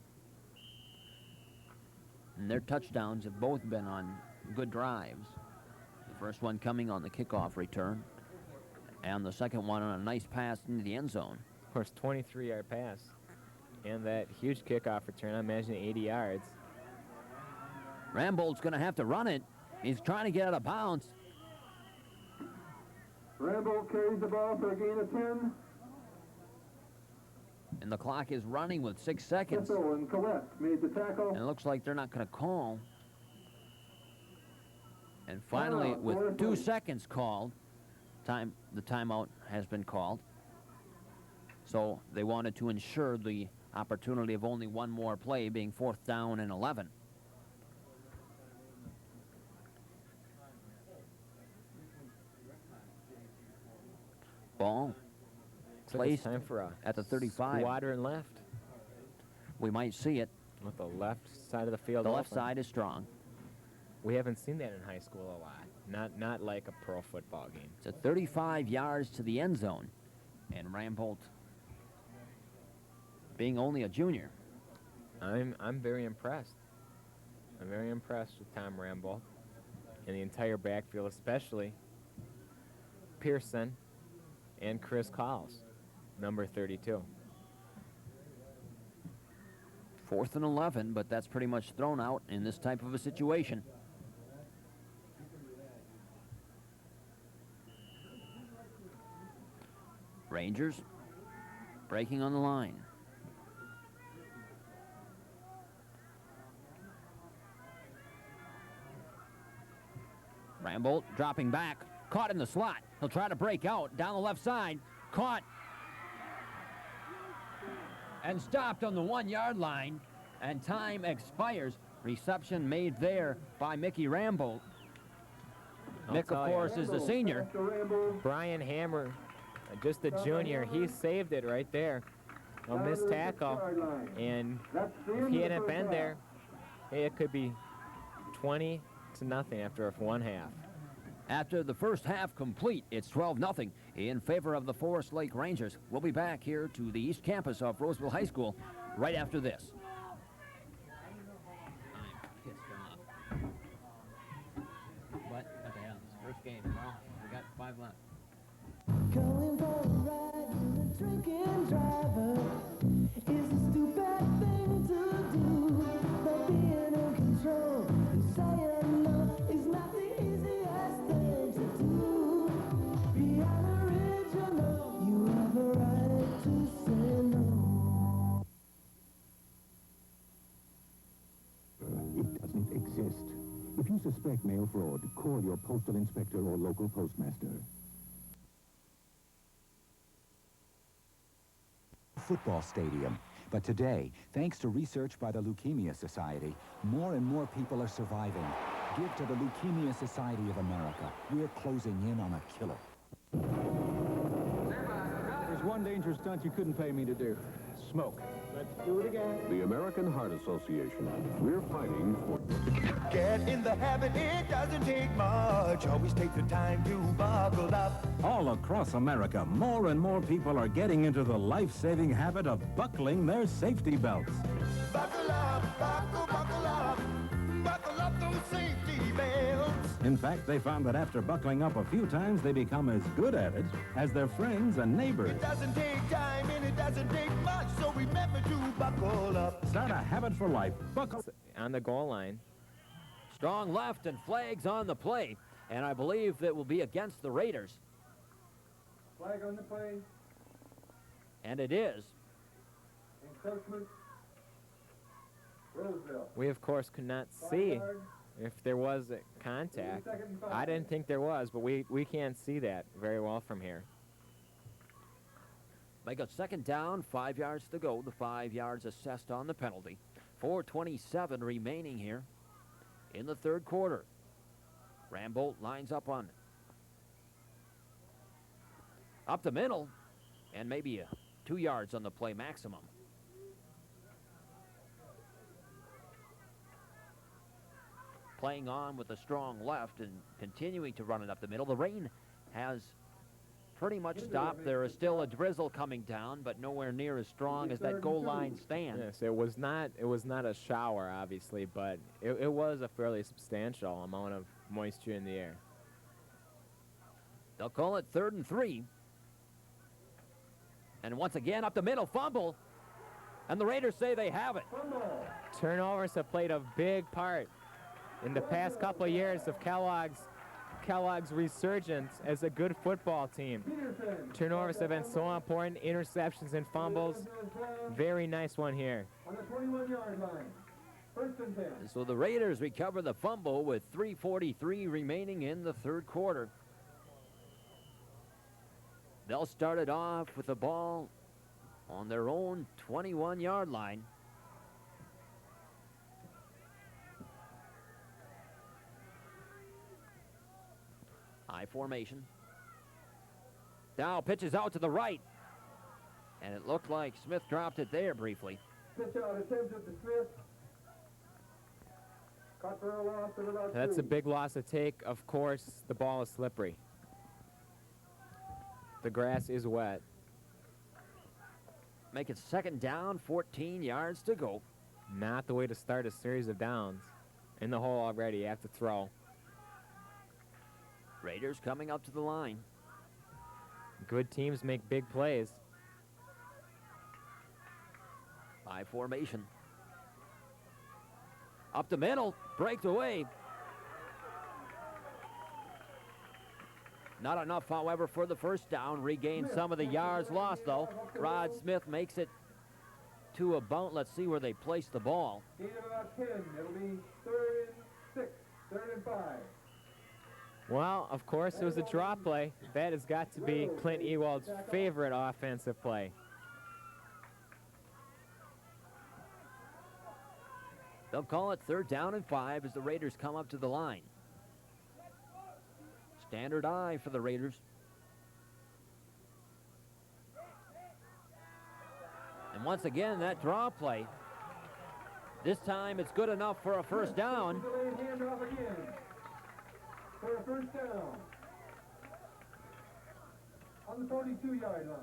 And their touchdowns have both been on good drives. The first one coming on the kickoff return, and the second one on a nice pass into the end zone. Of course, 23-yard pass. And that huge kickoff return, I imagine 80 yards. Rambolt's going to have to run it. He's trying to get out of bounds. Rambo carries the ball for a gain of 10. And the clock is running with 6 seconds. Kessel and Collette made the tackle. And it looks like they're not going to call. And finally, Timeout, with Forest 2 Lake. seconds called, the timeout has been called. So they wanted to ensure the opportunity of only one more play, being 4th down and 11. Ball Looks like it's placed time for a at the 35. Quadrant left We might see it. with the left side of the field. The left open. side is strong. We haven't seen that in high school a lot. Not like a pro football game. It's at 35 yards to the end zone. And Rambolt, being only a junior, I'm very impressed. I'm very impressed with Tom Rambo and the entire backfield, especially Pearson and Chris Calls, number 32. 4th and 11, but that's pretty much thrown out in this type of a situation. Rangers breaking on the line. Rambolt dropping back, caught in the slot. He'll try to break out down the left side, caught and stopped on the 1-yard line, and time expires. Reception made there by Mickey Rambolt. Mick, of tell ya. course, is the senior. After Rambo, Brian Hammer, just a junior, he saved it right there. a missed tackle, and if he hadn't been there, hey, it could be 20-0 after one half. After the first half complete, it's 12-0 in favor of the Forest Lake Rangers. We'll be back here to the East Campus of Roseville High School right after this. I'm pissed off. What the hell? It's first game. Well, we got 5 left. Going for a ride with a drinking driver is a stupid thing to do. But being in control and saying no is not the easiest thing to do. Be unoriginal, you have a right to say no. It doesn't exist. If you suspect mail fraud, call your postal inspector or local postmaster. Football stadium. But today, thanks to research by the Leukemia Society, more and more people are surviving. Give to the Leukemia Society of America. We're closing in on a killer. There's one dangerous stunt you couldn't pay me to do. Smoke. Let's do it again. The American Heart Association. We're fighting for... Get in the habit, it doesn't take much. Always take the time to buckle up. All across America, more and more people are getting into the life-saving habit of buckling their safety belts. Buckle up, buckle up. Buckle up those safety belts. In fact, they found that after buckling up a few times, they become as good at it as their friends and neighbors. It doesn't take time and it doesn't take much, so remember to buckle up. Start a habit for life. Buckle. On the goal line. Strong left and flags on the play, and I believe that will be against the Raiders. Flag on the play. And it is. Encroachment. Roseville. We, of course, could not 5 see yards. if there was a contact. 32nd and 5. I didn't think there was, but we can't see that very well from here. Make a second down, 5 yards to go. The 5 yards assessed on the penalty. 4:27 remaining here in the third quarter. Rambolt lines up on it. Up the middle, and maybe 2 yards on the play maximum. Playing on with a strong left and continuing to run it up the middle. The rain has pretty much stopped. There is still a drizzle coming down, but nowhere near as strong as that goal line stand. Yes, it was not a shower, obviously, but it was a fairly substantial amount of moisture in the air. They'll call it 3rd and 3. And once again, up the middle, fumble. And the Raiders say they have it. Turnovers have played a big part in the past couple of years of Kellogg's resurgence as a good football team. Turnovers have been so important, interceptions and fumbles. Very nice one here. On the 21-yard line. 1st and 10. So the Raiders recover the fumble with 3:43 remaining in the third quarter. They'll start it off with the ball on their own 21-yard line. High formation. Now pitches out to the right. And it looked like Smith dropped it there briefly. Pitch out attempted to Smith. Caught for a loss of about That's 2. a big loss to take. Of course, the ball is slippery. The grass is wet. Make it second down, 14 yards to go. Not the way to start a series of downs. In the hole already, you have to throw. Raiders coming up to the line. Good teams make big plays. High formation. Up the middle, breaks away. Not enough, however, for the first down. Regained some of the yards lost, though. Rod Smith makes it to about, let's see where they place the ball. Gain of about 10. It'll be 3rd and 6. 3rd and 5. Well, of course, it was a draw play. That has got to be Clint Ewald's favorite offensive play. They'll call it 3rd down and 5 as the Raiders come up to the line. Standard I for the Raiders. And once again, that draw play. This time it's good enough for a first down. Delayed handoff again for a first down on the 42-yard line.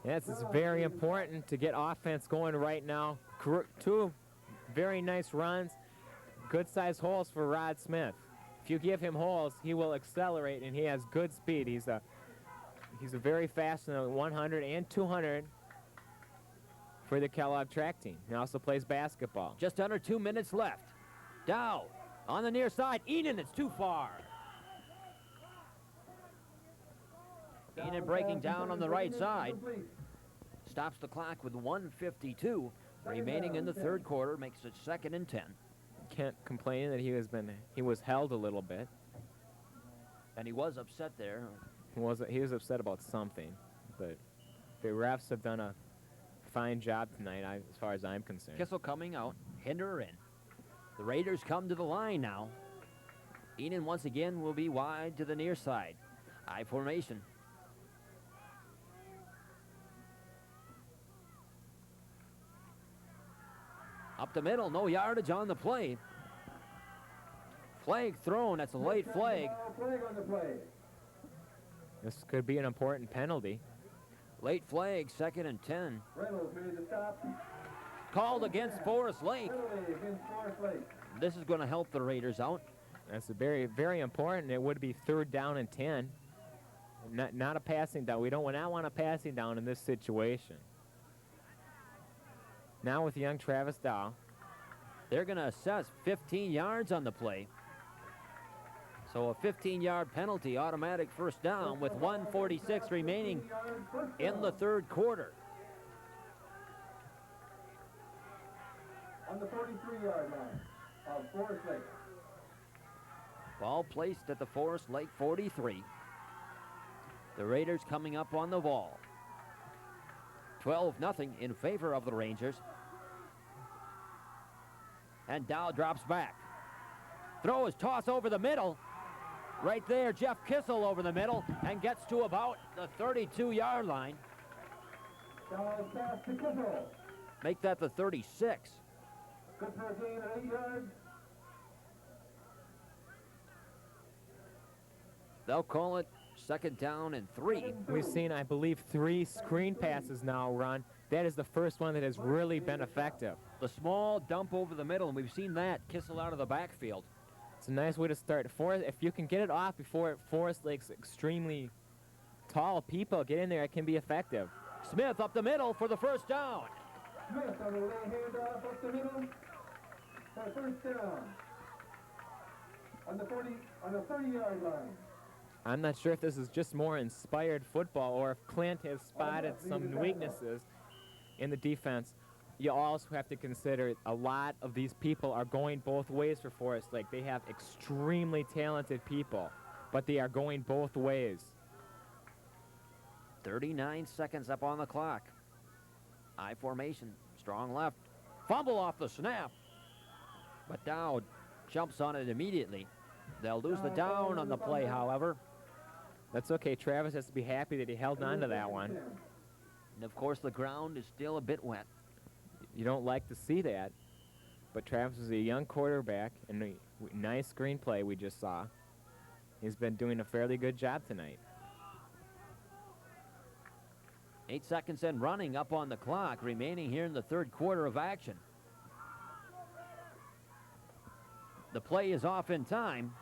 Yes, it's very important to get offense going right now. Two very nice runs, good-sized holes for Rod Smith. If you give him holes, he will accelerate, and he has good speed. He's a very fast in the 100 and 200 for the Kellogg track team. He also plays basketball. Just under 2 minutes left. Dow on the near side. Enan, it's too far. Enan breaking down on the right side. Stops the clock with 1:52 remaining in the third quarter. Makes it 2nd and 10. Can't complain that he was held a little bit. And he was upset there. He was upset about something, but the refs have done a fine job tonight, as far as I'm concerned. Kissel coming out, Hinder in. The Raiders come to the line now. Enan once again will be wide to the near side. I formation. Up the middle, no yardage on the play. Flag thrown, that's a late flag. Flag on the play. This could be an important penalty. Late flag, 2nd and 10. Reynolds made the stop. Called against Forest Lake. Penalty against Forest Lake. This is going to help the Raiders out. That's very, very important. It would be 3rd down and 10. Not a passing down. We don't want a passing down in this situation. Now with young Travis Dow. They're going to assess 15 yards on the play. So a 15-yard penalty, automatic first down with 1:46 remaining in the third quarter. On the 43-yard line of Forest Lake. Ball placed at the Forest Lake 43. The Raiders coming up on the ball. 12-0 in favor of the Rangers. And Dow drops back. Throw is toss over the middle. Right there, Jeff Kissel over the middle and gets to about the 32-yard line. Dow's pass to Kissel. Make that the 36. Good for a gain of 8 yards. They'll call it 2nd down and 3. We've seen, I believe, 3 screen passes now run. That is the first one that has really been effective. The small dump over the middle, and we've seen that. Kissel out of the backfield. It's a nice way to start. If you can get it off before Forest Lake's extremely tall people get in there, it can be effective. Smith up the middle for the first down. Smith on the lay handoff up the middle for a first down. On the 30-yard line. I'm not sure if this is just more inspired football or if Clint has spotted some weaknesses in the defense. You also have to consider a lot of these people are going both ways for Forest Lake. They have extremely talented people, but they are going both ways. 39 seconds up on the clock. I formation, strong left. Fumble off the snap. But Dow jumps on it immediately. They'll lose the down on the play, however. That's okay. Travis has to be happy that he held on to that one. And of course, the ground is still a bit wet. You don't like to see that, but Travis is a young quarterback, and a nice screenplay we just saw. He's been doing a fairly good job tonight. 8 seconds and running up on the clock, remaining here in the third quarter of action. The play is off in time.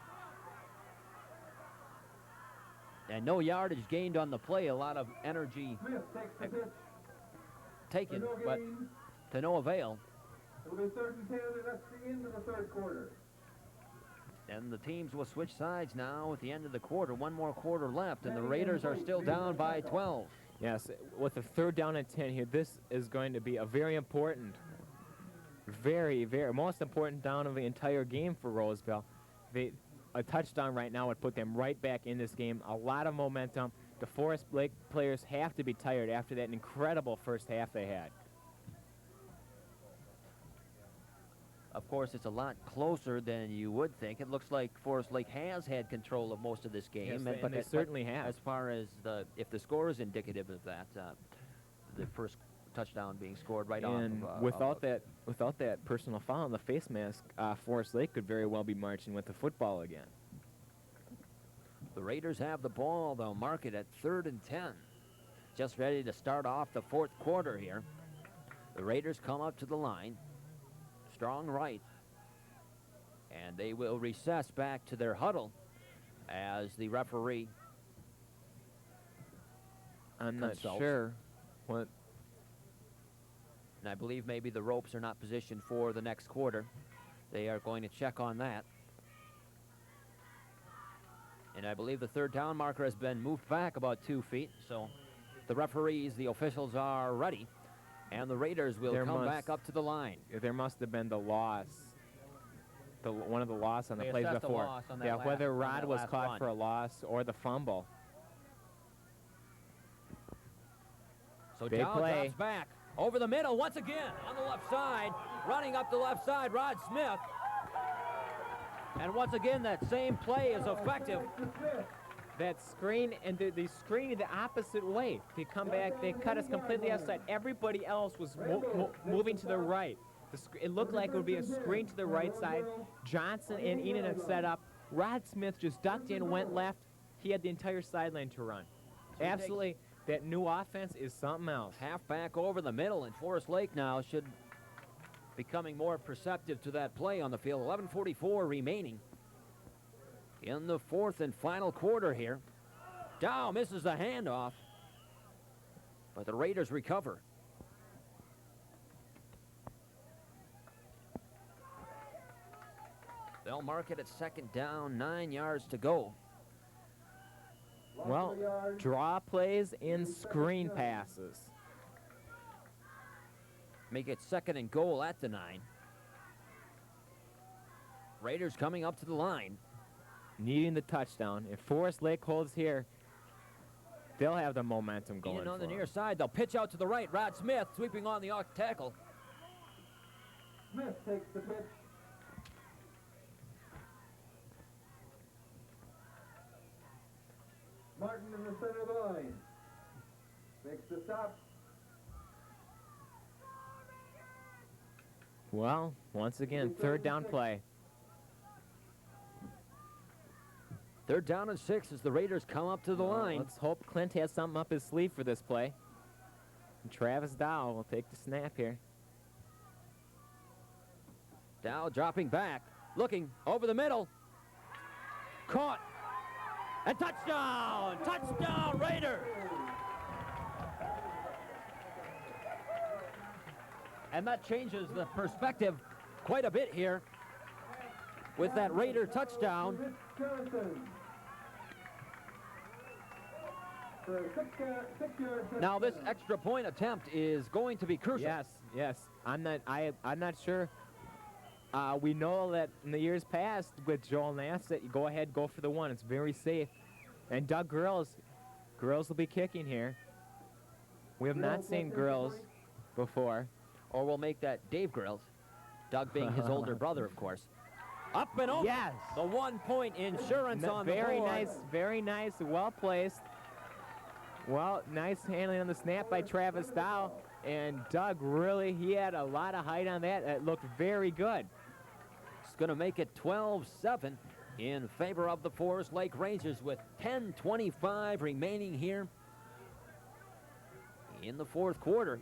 And no yardage gained on the play. A lot of energy Smith takes the pitch. taken, No but gain. to no avail. It'll be 3rd and 10, and that's the end of the third quarter. And the teams will switch sides now at the end of the quarter. One more quarter left, and the Raiders are still down by 12. Yes, with a 3rd down and 10 here, this is going to be a very important, very, most important down of the entire game for Roseville. A touchdown right now would put them right back in this game. A lot of momentum. The Forest Lake players have to be tired after that incredible first half they had. of course, it's a lot closer than you would think. It looks like Forest Lake has had control of most of this game. Yes, and they certainly have. As far as if the score is indicative of that, the first touchdown being scored right on. And without that personal foul on the face mask, Forest Lake could very well be marching with the football again. The Raiders have the ball. They'll mark it at 3rd and 10. Just ready to start off the 4th quarter here. The Raiders come up to the line. Strong right. And they will recess back to their huddle as the referee I'm not consults. sure what. And I believe maybe the ropes are not positioned for the next quarter. They are going to check on that. And I believe the 3rd down marker has been moved back about 2 feet. So the referees, the officials are ready. And the Raiders will come back up to the line. There must have been the loss. One of the loss on the They plays assessed a before. loss on that Yeah, last- whether on Rod that was last caught run. for a loss or the fumble. So Big Dow play. drops back over the middle once again on the left side. Running up the left side, Rod Smith. And once again, that same play is effective. That screen, and the screen the opposite way. They come back, they cut us completely outside. Everybody else was moving to the right. It looked like it would be a screen to the right side. Johnson and Enon had set up. Rod Smith just ducked in, went left. He had the entire sideline to run. Absolutely, that new offense is something else. Halfback over the middle, and Forest Lake now should becoming more perceptive to that play on the field. 11:44 remaining in the 4th and final quarter here. Dow misses the handoff, but the Raiders recover. They'll mark it at 2nd down, 9 yards to go. Well, draw plays and screen passes. Make it 2nd and goal at the 9. Raiders coming up to the line. Needing the touchdown. If Forest Lake holds here, they'll have the momentum going. Enon on for the near them. side. They'll pitch out to the right. Rod Smith sweeping on the off tackle. Smith takes the pitch. Martin in the center of the line. Makes the stop. Well, once again, 3rd down play. 3rd down and 6 as the Raiders come up to the line. Let's hope Clint has something up his sleeve for this play. And Travis Dow will take the snap here. Dow dropping back, looking over the middle. Caught. And touchdown! Touchdown, Raiders! And that changes the perspective quite a bit here with that Raider touchdown. Now this extra point attempt is going to be crucial. Yes. I'm not sure. We know that in the years past with Joel Nass that you go ahead, go for the one. It's very safe. And Doug Grills will be kicking here. We have not seen Grills before. Or we'll make that Dave Grills, Doug being his older brother, of course. Up and over. Yes. The 1-point insurance on the board. Very nice, well placed. Well, nice handling on the snap by Travis Dow. And Doug really, he had a lot of height on that. It looked very good. It's going to make it 12-7 in favor of the Forest Lake Rangers with 10:25 remaining here in the 4th quarter.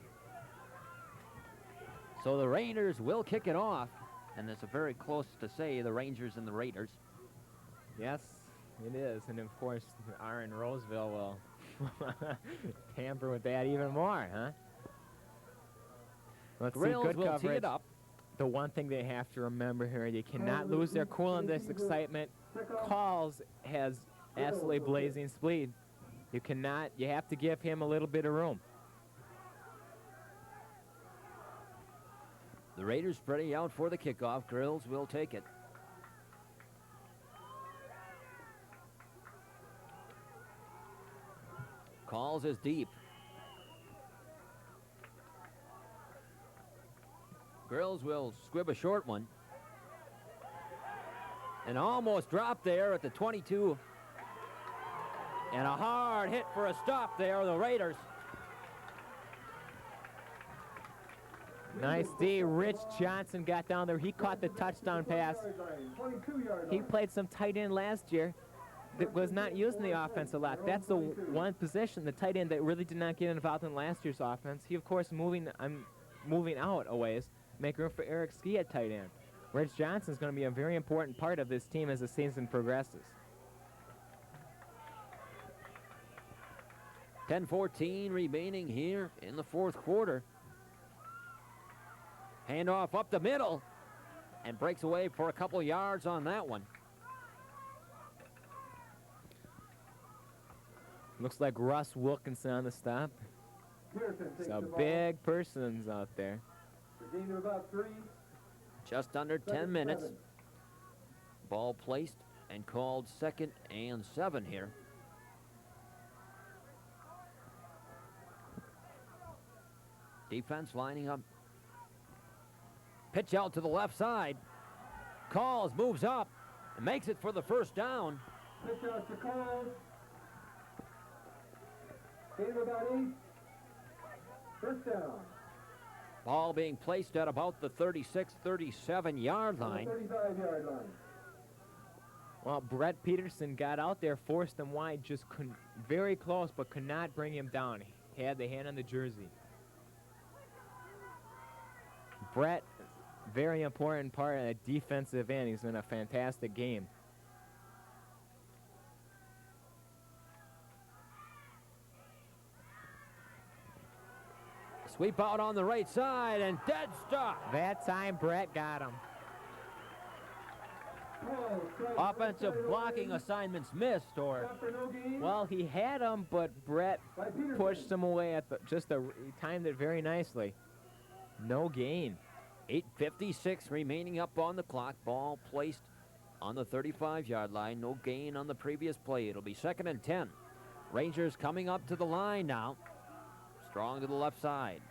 So the Raiders will kick it off, and it's a very close to say the Rangers and the Raiders. Yes, it is. And of course, Aaron Roseville will tamper with that even more, huh? Let's Grills see, good will tee coverage. it up. The one thing they have to remember here, they cannot lose their cool in this excitement. Calls has absolutely blazing speed. You have to give him a little bit of room. The Raiders spreading out for the kickoff. Grills will take it. Calls is deep. Grills will squib a short one. And almost dropped there at the 22. And a hard hit for a stop there, the Raiders. Nice D. Rich Johnson got down there. He caught the touchdown pass. He played some tight end last year that was not used in the offense a lot. That's the one position, the tight end, that really did not get involved in last year's offense. He, of course, moving out a ways, make room for Eric Ski at tight end. Rich Johnson is going to be a very important part of this team as the season progresses. 10-14 remaining here in the fourth quarter. Handoff up the middle and breaks away for a couple yards on that one. Looks like Russ Wilkinson on the stop. So big persons out there. Gain of about 3. Just under 10 minutes. Ball placed and called 2nd and 7 here. Defense lining up. Pitch out to the left side. Calls, moves up, and makes it for the first down. Pitch out to Calls. Gain of about 8. First down. Ball being placed at about the 36, 37-yard line. 35-yard line. Well, Brett Peterson got out there, forced him wide, just couldn't, very close, but could not bring him down. He had the hand on the jersey. Brett, very important part of the defensive end. He's in a fantastic game. Sweep out on the right side and dead stop. That time, Brett got him. Offensive blocking assignments missed, or Well, he had him, but Brett pushed him away at he timed it very nicely. No gain. 8:56 remaining up on the clock. Ball placed on the 35-yard line. No gain on the previous play. It'll be 2nd and 10. Rangers coming up to the line now. Strong to the left side.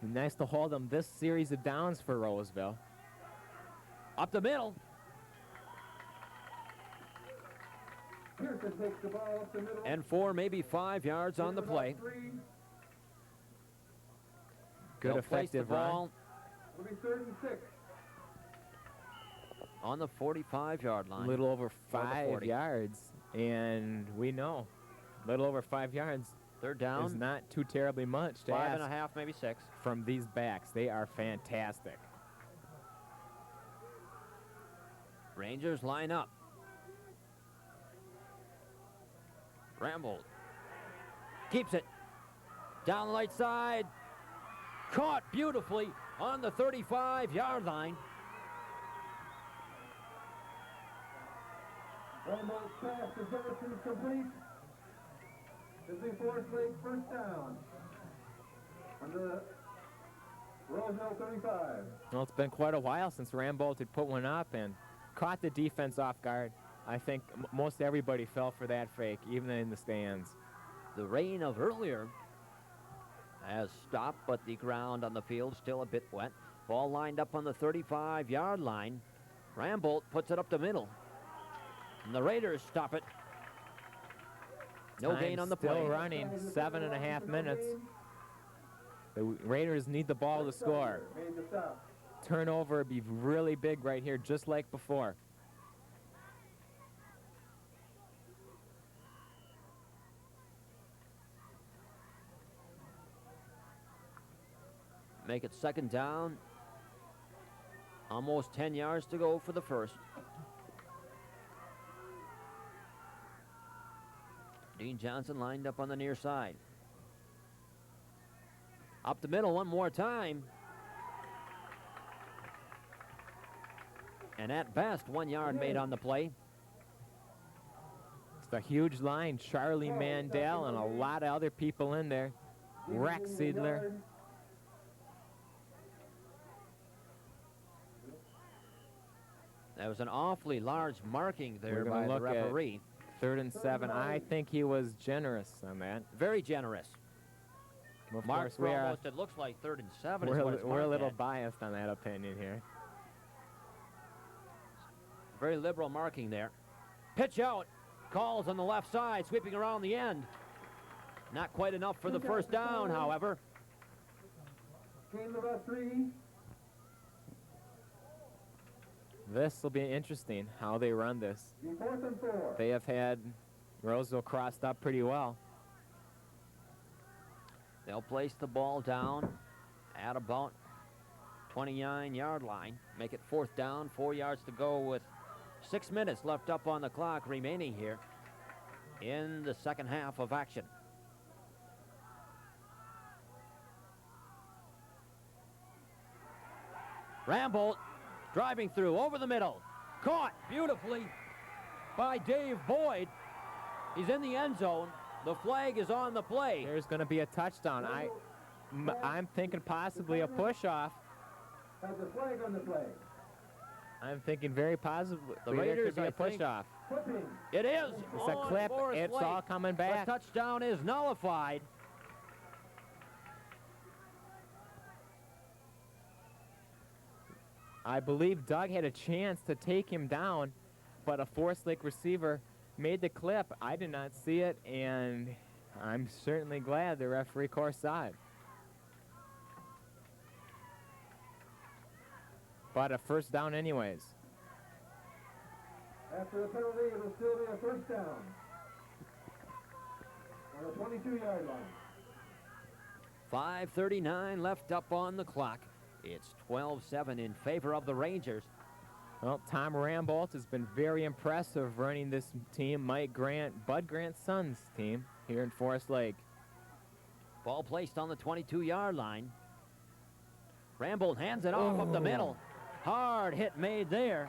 Nice to hold him this series of downs for Roseville. Up the middle. Pearson takes the ball up the middle. And 4, maybe 5 yards on the play. Good They'll place the effective run. ball It'll be 3rd and 6. on the 45-yard line. A little over the 5 40. yards, and we know a little over 5 yards 3rd down. is not too terribly much to 5 and a ask half, maybe 6. from these backs. They are fantastic. Rangers line up. Ramble keeps it down the right side. Caught beautifully on the 35-yard line. Almost pass to Jefferson complete. This is Forest Lake first down. On the Roseville 35. Well, it's been quite a while since Rambold had put one up and caught the defense off guard. I think most everybody fell for that fake, even in the stands. The rain of earlier has stopped, but the ground on the field still a bit wet. Ball lined up on the 35-yard line. Rambold puts it up the middle. And the Raiders stop it. No Time gain on the still play. running, 7.5 minutes. The Raiders need the ball to score. Made the stop. Turnover would be really big right here, just like before. Make it 2nd down. Almost 10 yards to go for the first. Dean Johnson lined up on the near side. Up the middle one more time. And at best, 1 yard made on the play. It's a huge line. Charlie Mandel and a lot of other people in there. Rex Seidler. That was an awfully large marking there We're by gonna the look at referee. 3rd and 7. I think he was generous on that. Very generous. Of Mark course, we are, almost, it looks like 3rd and 7 is what it's we're a marked little at. biased on that opinion here. Very liberal marking there. Pitch out. Calls on the left side, sweeping around the end. Not quite enough for the first down, however. Game about 3. This will be interesting, how they run this. 4th and 4. They have had Roseville crossed up pretty well. They'll place the ball down at about 29-yard line. Make it 4th down, 4 yards to go with 6 minutes left up on the clock remaining here in the second half of action. Rambolt driving through over the middle. Caught beautifully by Dave Boyd. He's in the end zone. The flag is on the play. There's going to be a touchdown. I'm thinking possibly a push-off. Has the flag on the play. I'm thinking very positively The there Raiders, could be I a push-off. Flipping. It is. It's a clip. It's all coming back. The touchdown is nullified. I believe Doug had a chance to take him down, but a Forest Lake receiver made the clip. I did not see it, and I'm certainly glad the referee course saw it. But a first down anyways. After the penalty, it will still be a first down. On the 22-yard line. 5:39 left up on the clock. It's 12-7 in favor of the Rangers. Well, Tom Rambolt has been very impressive running this team. Mike Grant, Bud Grant's son's team here in Forest Lake. Ball placed on the 22-yard line. Rambolt hands it off up the middle. Hard hit made there.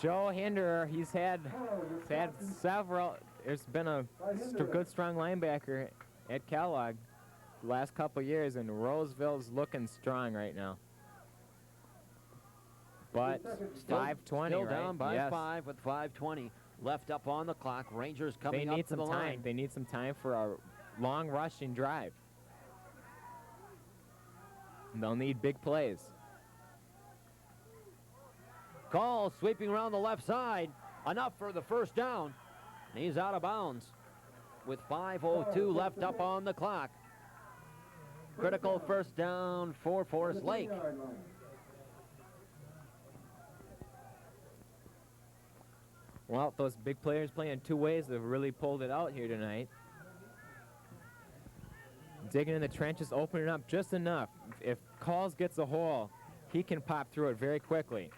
Joe Hinderer, he's had several. There's been a good, strong linebacker at Kellogg the last couple years, and Roseville's looking strong right now. But 5:20, Still right? down by Yes. 5 with 5:20 left up on the clock. Rangers coming They need up to some the time. line. They need some time for a long rushing drive. They'll need big plays. Call sweeping around the left side. Enough for the first down. And he's out of bounds with 5:02 left up on the clock. Critical first down for Forest Lake. Well, those big players playing two ways have really pulled it out here tonight. Digging in the trenches, opening up just enough. If Calls gets a hole, he can pop through it very quickly.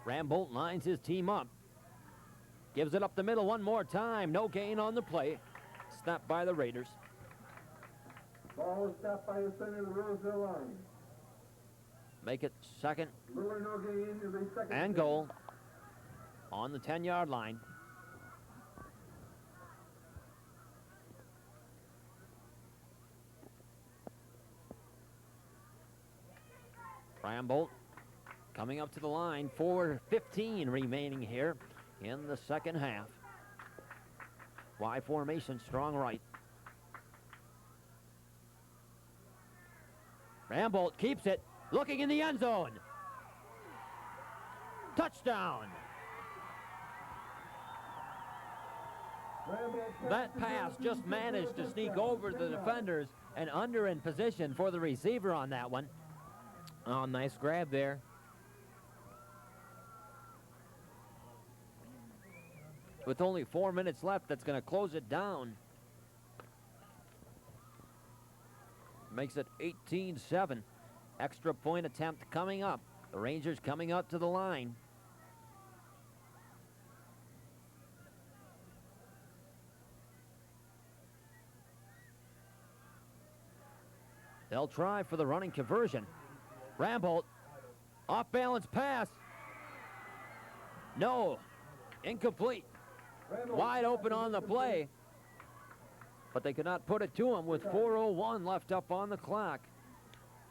Rambolt lines his team up. Gives it up the middle one more time. No gain on the play. Snapped by the Raiders. Ball was stopped by the center of the Roseville line. Make it second Little or no gain. It'll be second and goal on the 10-yard line. Rambolt coming up to the line. 4:15 remaining here in the second half. Y formation, strong right. Rambolt keeps it, looking in the end zone. Touchdown. That pass just managed to sneak over the defenders and under in position for the receiver on that one. Oh, nice grab there. With only 4 minutes left, that's going to close it down. Makes it 18-7. Extra point attempt coming up. The Rangers coming up to the line. They'll try for the running conversion. Rambolt, off balance pass. No, incomplete. Wide open on the play, but they could not put it to him with 4:01 left up on the clock.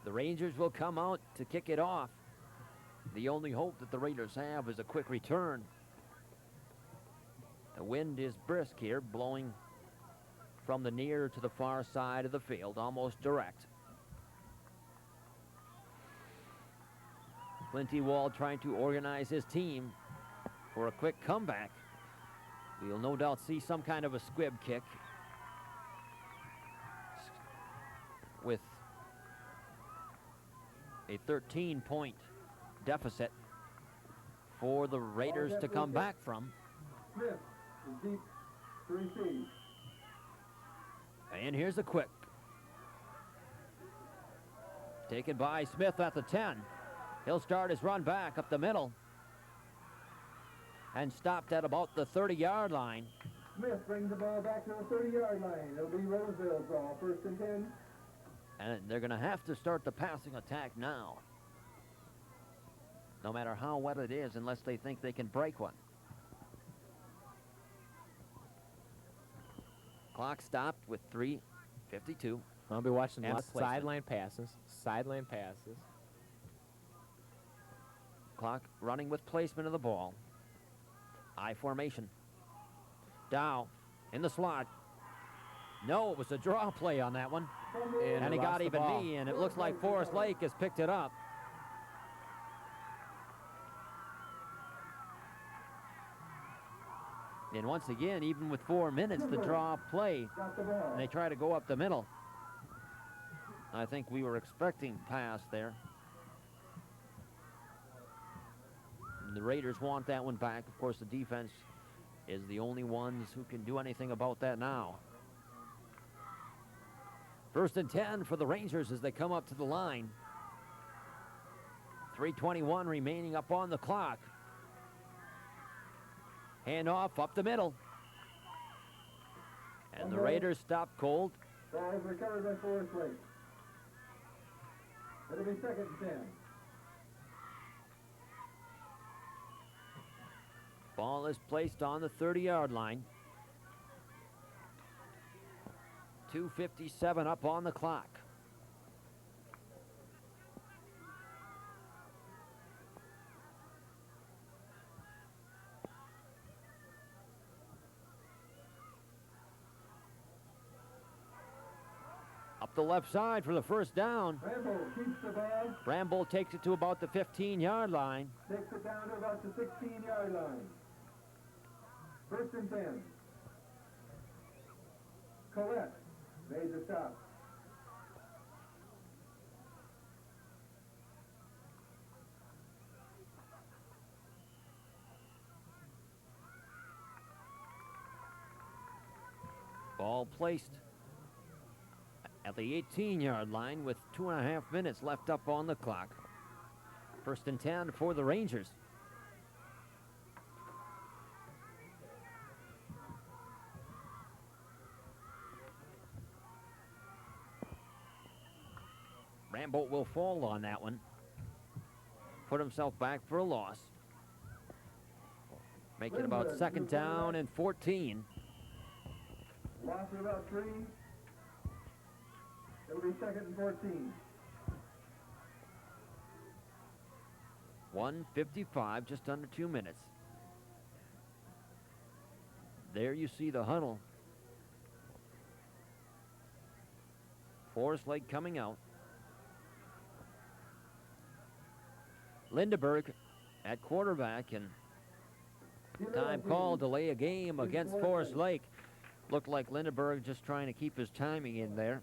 The Rangers will come out to kick it off. The only hope that the Raiders have is a quick return. The wind is brisk here, blowing from the near to the far side of the field, almost direct. Clint Ewald trying to organize his team for a quick comeback. We'll no doubt see some kind of a squib kick with a 13-point deficit for the Raiders to come back from. Smith is deep to receive. And here's a quick. Taken by Smith at the 10. He'll start his run back up the middle. And stopped at about the 30-yard line. Smith brings the ball back to the 30-yard line. It'll be Roseville draw, 1st and 10. And they're going to have to start the passing attack now. No matter how wet it is, unless they think they can break one. Clock stopped with 3:52. I'll be watching And lots of placement. sideline passes. Sideline passes. Clock running with placement of the ball. I formation. Dow in the slot. No, it was a draw play on that one. And he lost got the even ball. knee, and it looks like Forest Lake has picked it up. And once again, even with 4 minutes, the draw play, Got the ball. and they try to go up the middle. I think we were expecting pass there. And the Raiders want that one back. Of course, the defense is the only ones who can do anything about that now. 1st and 10 for the Rangers as they come up to the line. 3:21 remaining up on the clock. Handoff up the middle. And the Raiders stop cold. Ball is recovered by Forest Lake. It'll be 2nd and 10. Ball is placed on the 30-yard line. 2:57 up on the clock. Up the left side for the first down. Rambo keeps the ball, Bramble takes it to about the 15-yard line. takes it down to about the 16-yard line. 1st and 10. Collette made the stop. Ball placed at the 18-yard line with 2.5 minutes left up on the clock. 1st and 10 for the Rangers. Rambo will fall on that one. Put himself back for a loss. Make it about 2nd down and 14. Loss of about 3. It'll be 2nd and 14. 1:55, just under 2 minutes. There you see the huddle. Forest Lake coming out. Lindeberg at quarterback, and time called to lay a game against Forest Lake. Looked like Lindeberg just trying to keep his timing in there.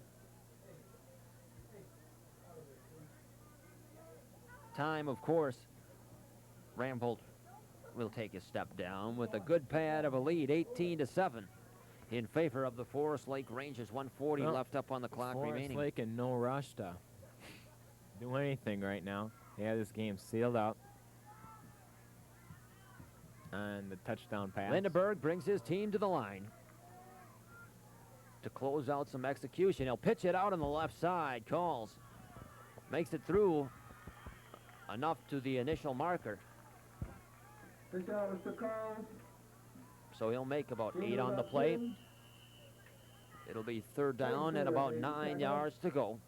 Time, of course, Rambold will take a step down with a good pad of a lead, 18-7, in favor of the Forest Lake Rangers. 1:40 left up on the clock Forest remaining. Lake in no rush to do anything right now. They have this game sealed up. And the touchdown pass. Lindeberg brings his team to the line to close out some execution. He'll pitch it out on the left side. Calls. Makes it through enough to the initial marker. This out was to Carl. So he'll make about 8 on the play. It'll be 3rd down and about 9 yards to go.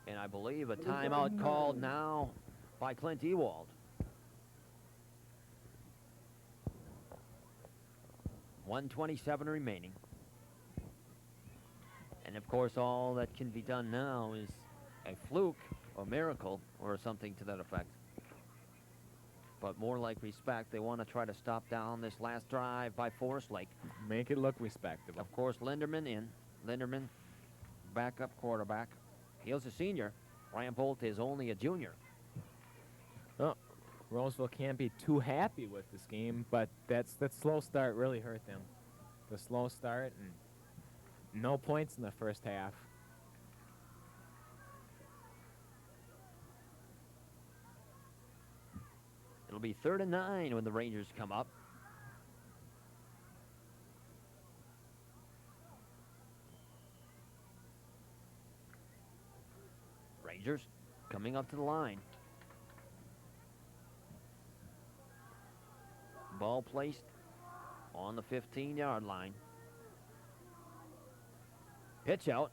And I believe a timeout called now by Clint Ewald. 1:27 remaining. And of course, all that can be done now is a fluke or miracle or something to that effect. But more like respect, they want to try to stop down this last drive by Forest Lake. Make it look respectable. Of course, Linderman in. Linderman, backup quarterback. He's a senior. Ryan Bolt is only a junior. Oh, Roseville can't be too happy with this game, but that slow start really hurt them. The slow start and no points in the first half. It'll be 3rd and 9 when the Rangers come up. Rangers coming up to the line. Ball placed on the 15-yard line. Pitch out.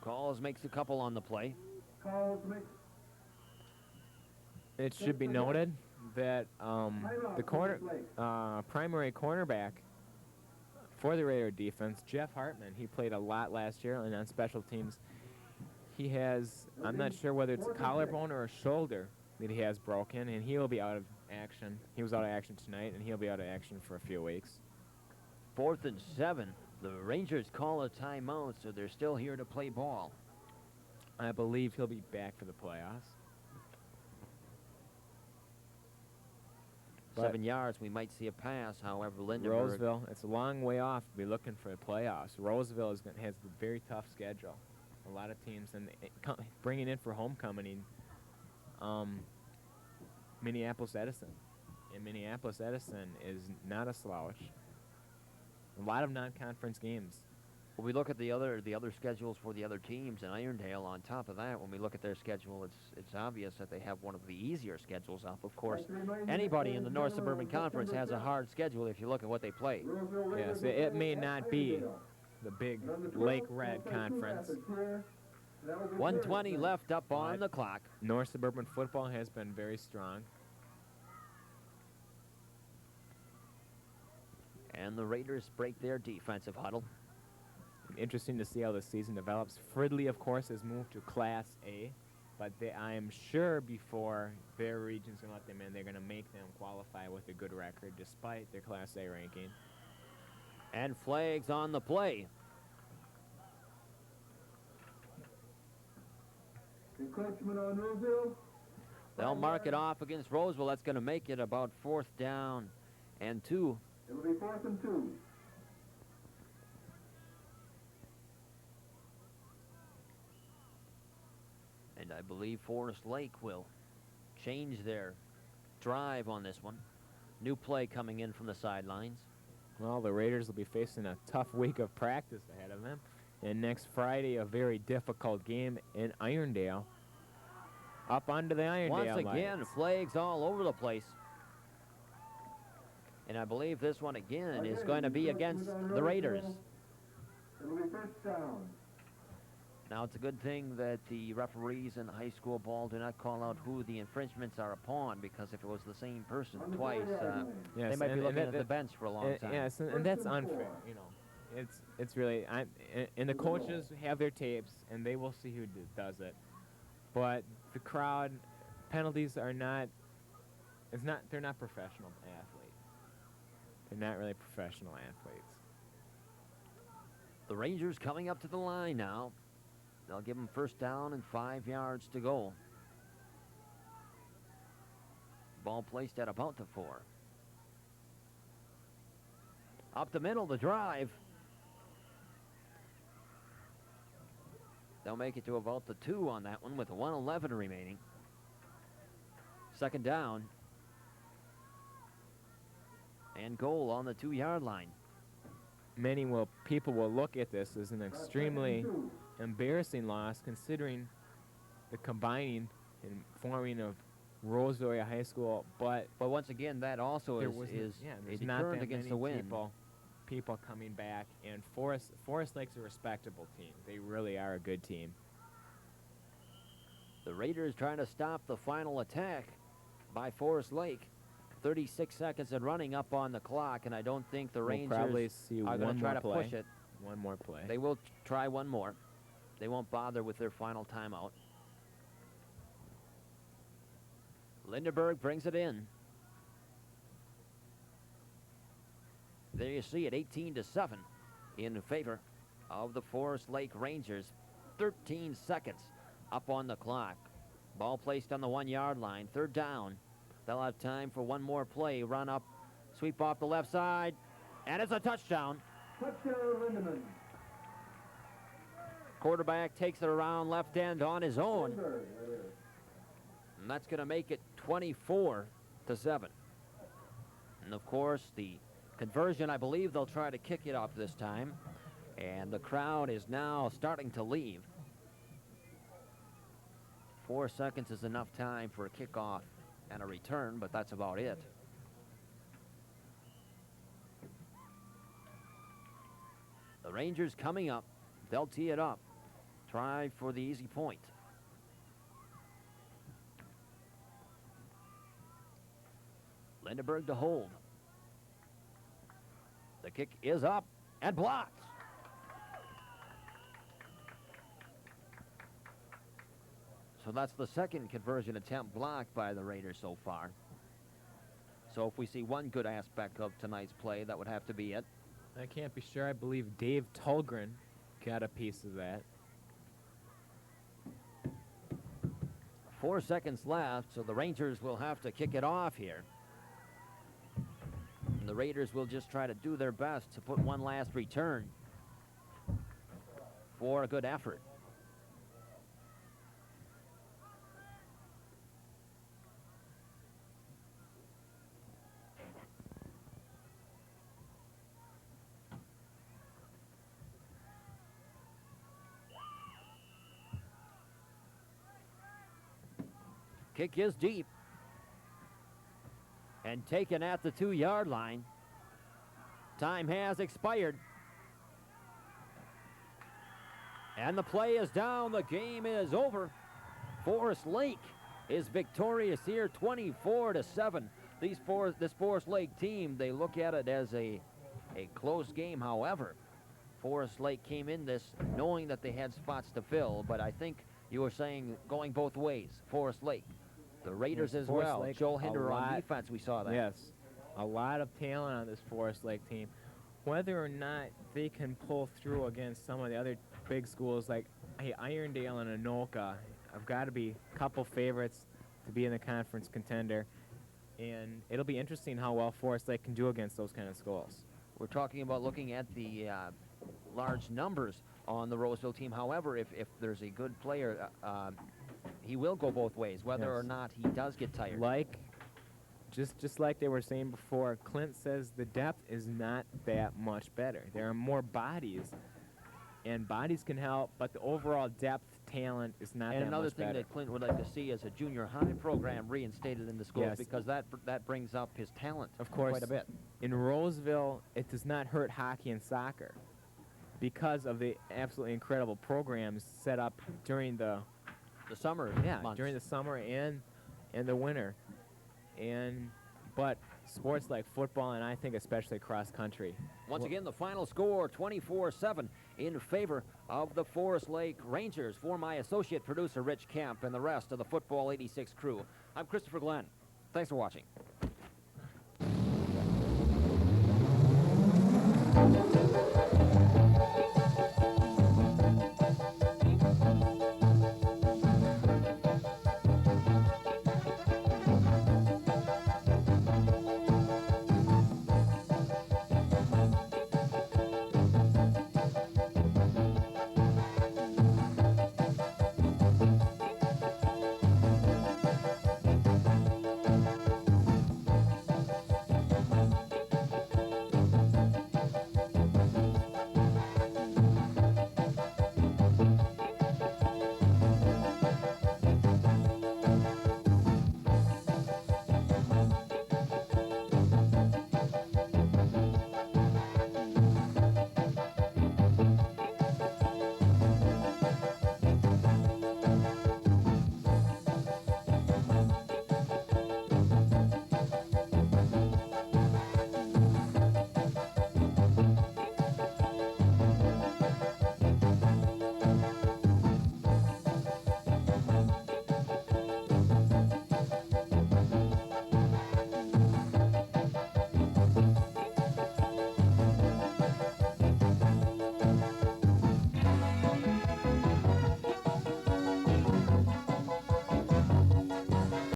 Calls makes a couple on the play. It should be noted that the primary cornerback for the Raider defense, Jeff Hartman, he played a lot last year and on special teams. He has, I'm not sure whether it's a collarbone or a shoulder that he has broken, and he will be out of action. He was out of action tonight, and he'll be out of action for a few weeks. 4th and 7. The Rangers call a timeout, so they're still here to play ball. I believe he'll be back for the playoffs. 7 yards, we might see a pass. However, Lindenberg. Roseville, it's a long way off to be looking for the playoffs. Roseville has a very tough schedule. A lot of teams, and bringing in for homecoming, Minneapolis Edison. And Minneapolis Edison is not a slouch. A lot of non-conference games. When we look at the other schedules for the other teams in Irondale, on top of that, when we look at their schedule, it's obvious that they have one of the easier schedules up. Of course, anybody in the North Suburban Conference has a hard schedule if you look at what they play. Yes, it may not be the big Lake Red Conference. 1:20 left up on the clock. North Suburban football has been very strong. And the Raiders break their defensive huddle. Interesting to see how the season develops. Fridley, of course, has moved to Class A, but I am sure before their region's going to let them in, they're going to make them qualify with a good record despite their Class A ranking. And flags on the play. Encroachment on Roseville. They'll mark it off against Roseville. That's going to make it about 4th down and 2. It'll be 4th and 2. And I believe Forest Lake will change their drive on this one. New play coming in from the sidelines. Well, the Raiders will be facing a tough week of practice ahead of them. And next Friday, a very difficult game in Irondale. Up onto the Irondale Once again, lights. flags all over the place. And I believe this one again is going to be against the Raiders. It'll be 1st down. Now, it's a good thing that the referees in high school ball do not call out who the infringements are upon, because if it was the same person twice, Yes, they might be looking at the that- bench for a long time. Yes, and that's unfair. You know, it's really. And the coaches have their tapes, and they will see who does it. But the crowd penalties are not. It's not. They're not professional athletes. They're not really professional athletes. The Rangers coming up to the line now. They'll give them 1st down and 5 yards to go. Ball placed at about the 4. Up the middle, the drive. They'll make it to about the 2 on that one with 1:11 remaining. 2nd down. And goal on the 2-yard line. People will look at this as an extremely embarrassing loss, considering the combining and forming of Roseville Area High School. But once again, that also is there's a not deterrent that against many the wind. people coming back, and Forest Lake's a respectable team. They really are a good team. The Raiders trying to stop the final attack by Forest Lake. 36 seconds and running up on the clock, and I don't think the We'll Rangers probably see are going one to try more to play. push it. One more play. They will try one more. They won't bother with their final timeout. Lindenberg brings it in. There you see it, 18-7 in favor of the Forest Lake Rangers. 13 seconds up on the clock. Ball placed on the 1-yard line. Third down. They'll have time for one more play. Run up, sweep off the left side, and it's a touchdown. Touchdown, Lindemann. Quarterback takes it around left end on his own. And that's going to make it 24-7. And of course, the conversion, I believe they'll try to kick it off this time. And the crowd is now starting to leave. 4 seconds is enough time for a kickoff and a return, but that's about it. The Rangers coming up. They'll tee it up. Try for the easy point. Lindenberg to hold. The kick is up and blocked. So that's the second conversion attempt blocked by the Raiders so far. So if we see one good aspect of tonight's play, that would have to be it. I can't be sure. I believe Dave Tulgren got a piece of that. 4 seconds left, so the Rangers will have to kick it off here. And the Raiders will just try to do their best to put one last return for a good effort. Kick is deep and taken at the 2-yard line. Time has expired. And the play is down. The game is over. Forest Lake is victorious here, 24-7. This Forest Lake team, they look at it as a close game. However, Forest Lake came in this knowing that they had spots to fill, but I think you were saying going both ways. Forest Lake, the Raiders Yes, as Forest well. Lake, Joel a Hinder on lot- defense, we saw that. Yes, a lot of talent on this Forest Lake team. Whether or not they can pull through against some of the other big schools like Irondale and Anoka, have got to be a couple favorites to be in the conference contender. And it'll be interesting how well Forest Lake can do against those kind of schools. We're talking about looking at the large numbers on the Roseville team. However, if there's a good player, he will go both ways, whether or Yes. not he does get tired. Like, just like they were saying before, Clint says the depth is not that much better. There are more bodies, and bodies can help, but the overall depth, talent is not And that another much thing better. that Clint would like to see is a junior high program reinstated in the schools, Yes. because that brings up his talent Of course, quite a bit. in Roseville, it does not hurt hockey and soccer because of the absolutely incredible programs set up during the The summer months. during the summer and the winter. But sports like football and I think especially cross country. Once again, the final score, 24-7 in favor of the Forest Lake Rangers. For my associate producer, Rich Kemp, and the rest of the Football 86 crew, I'm Christopher Glenn. Thanks for watching.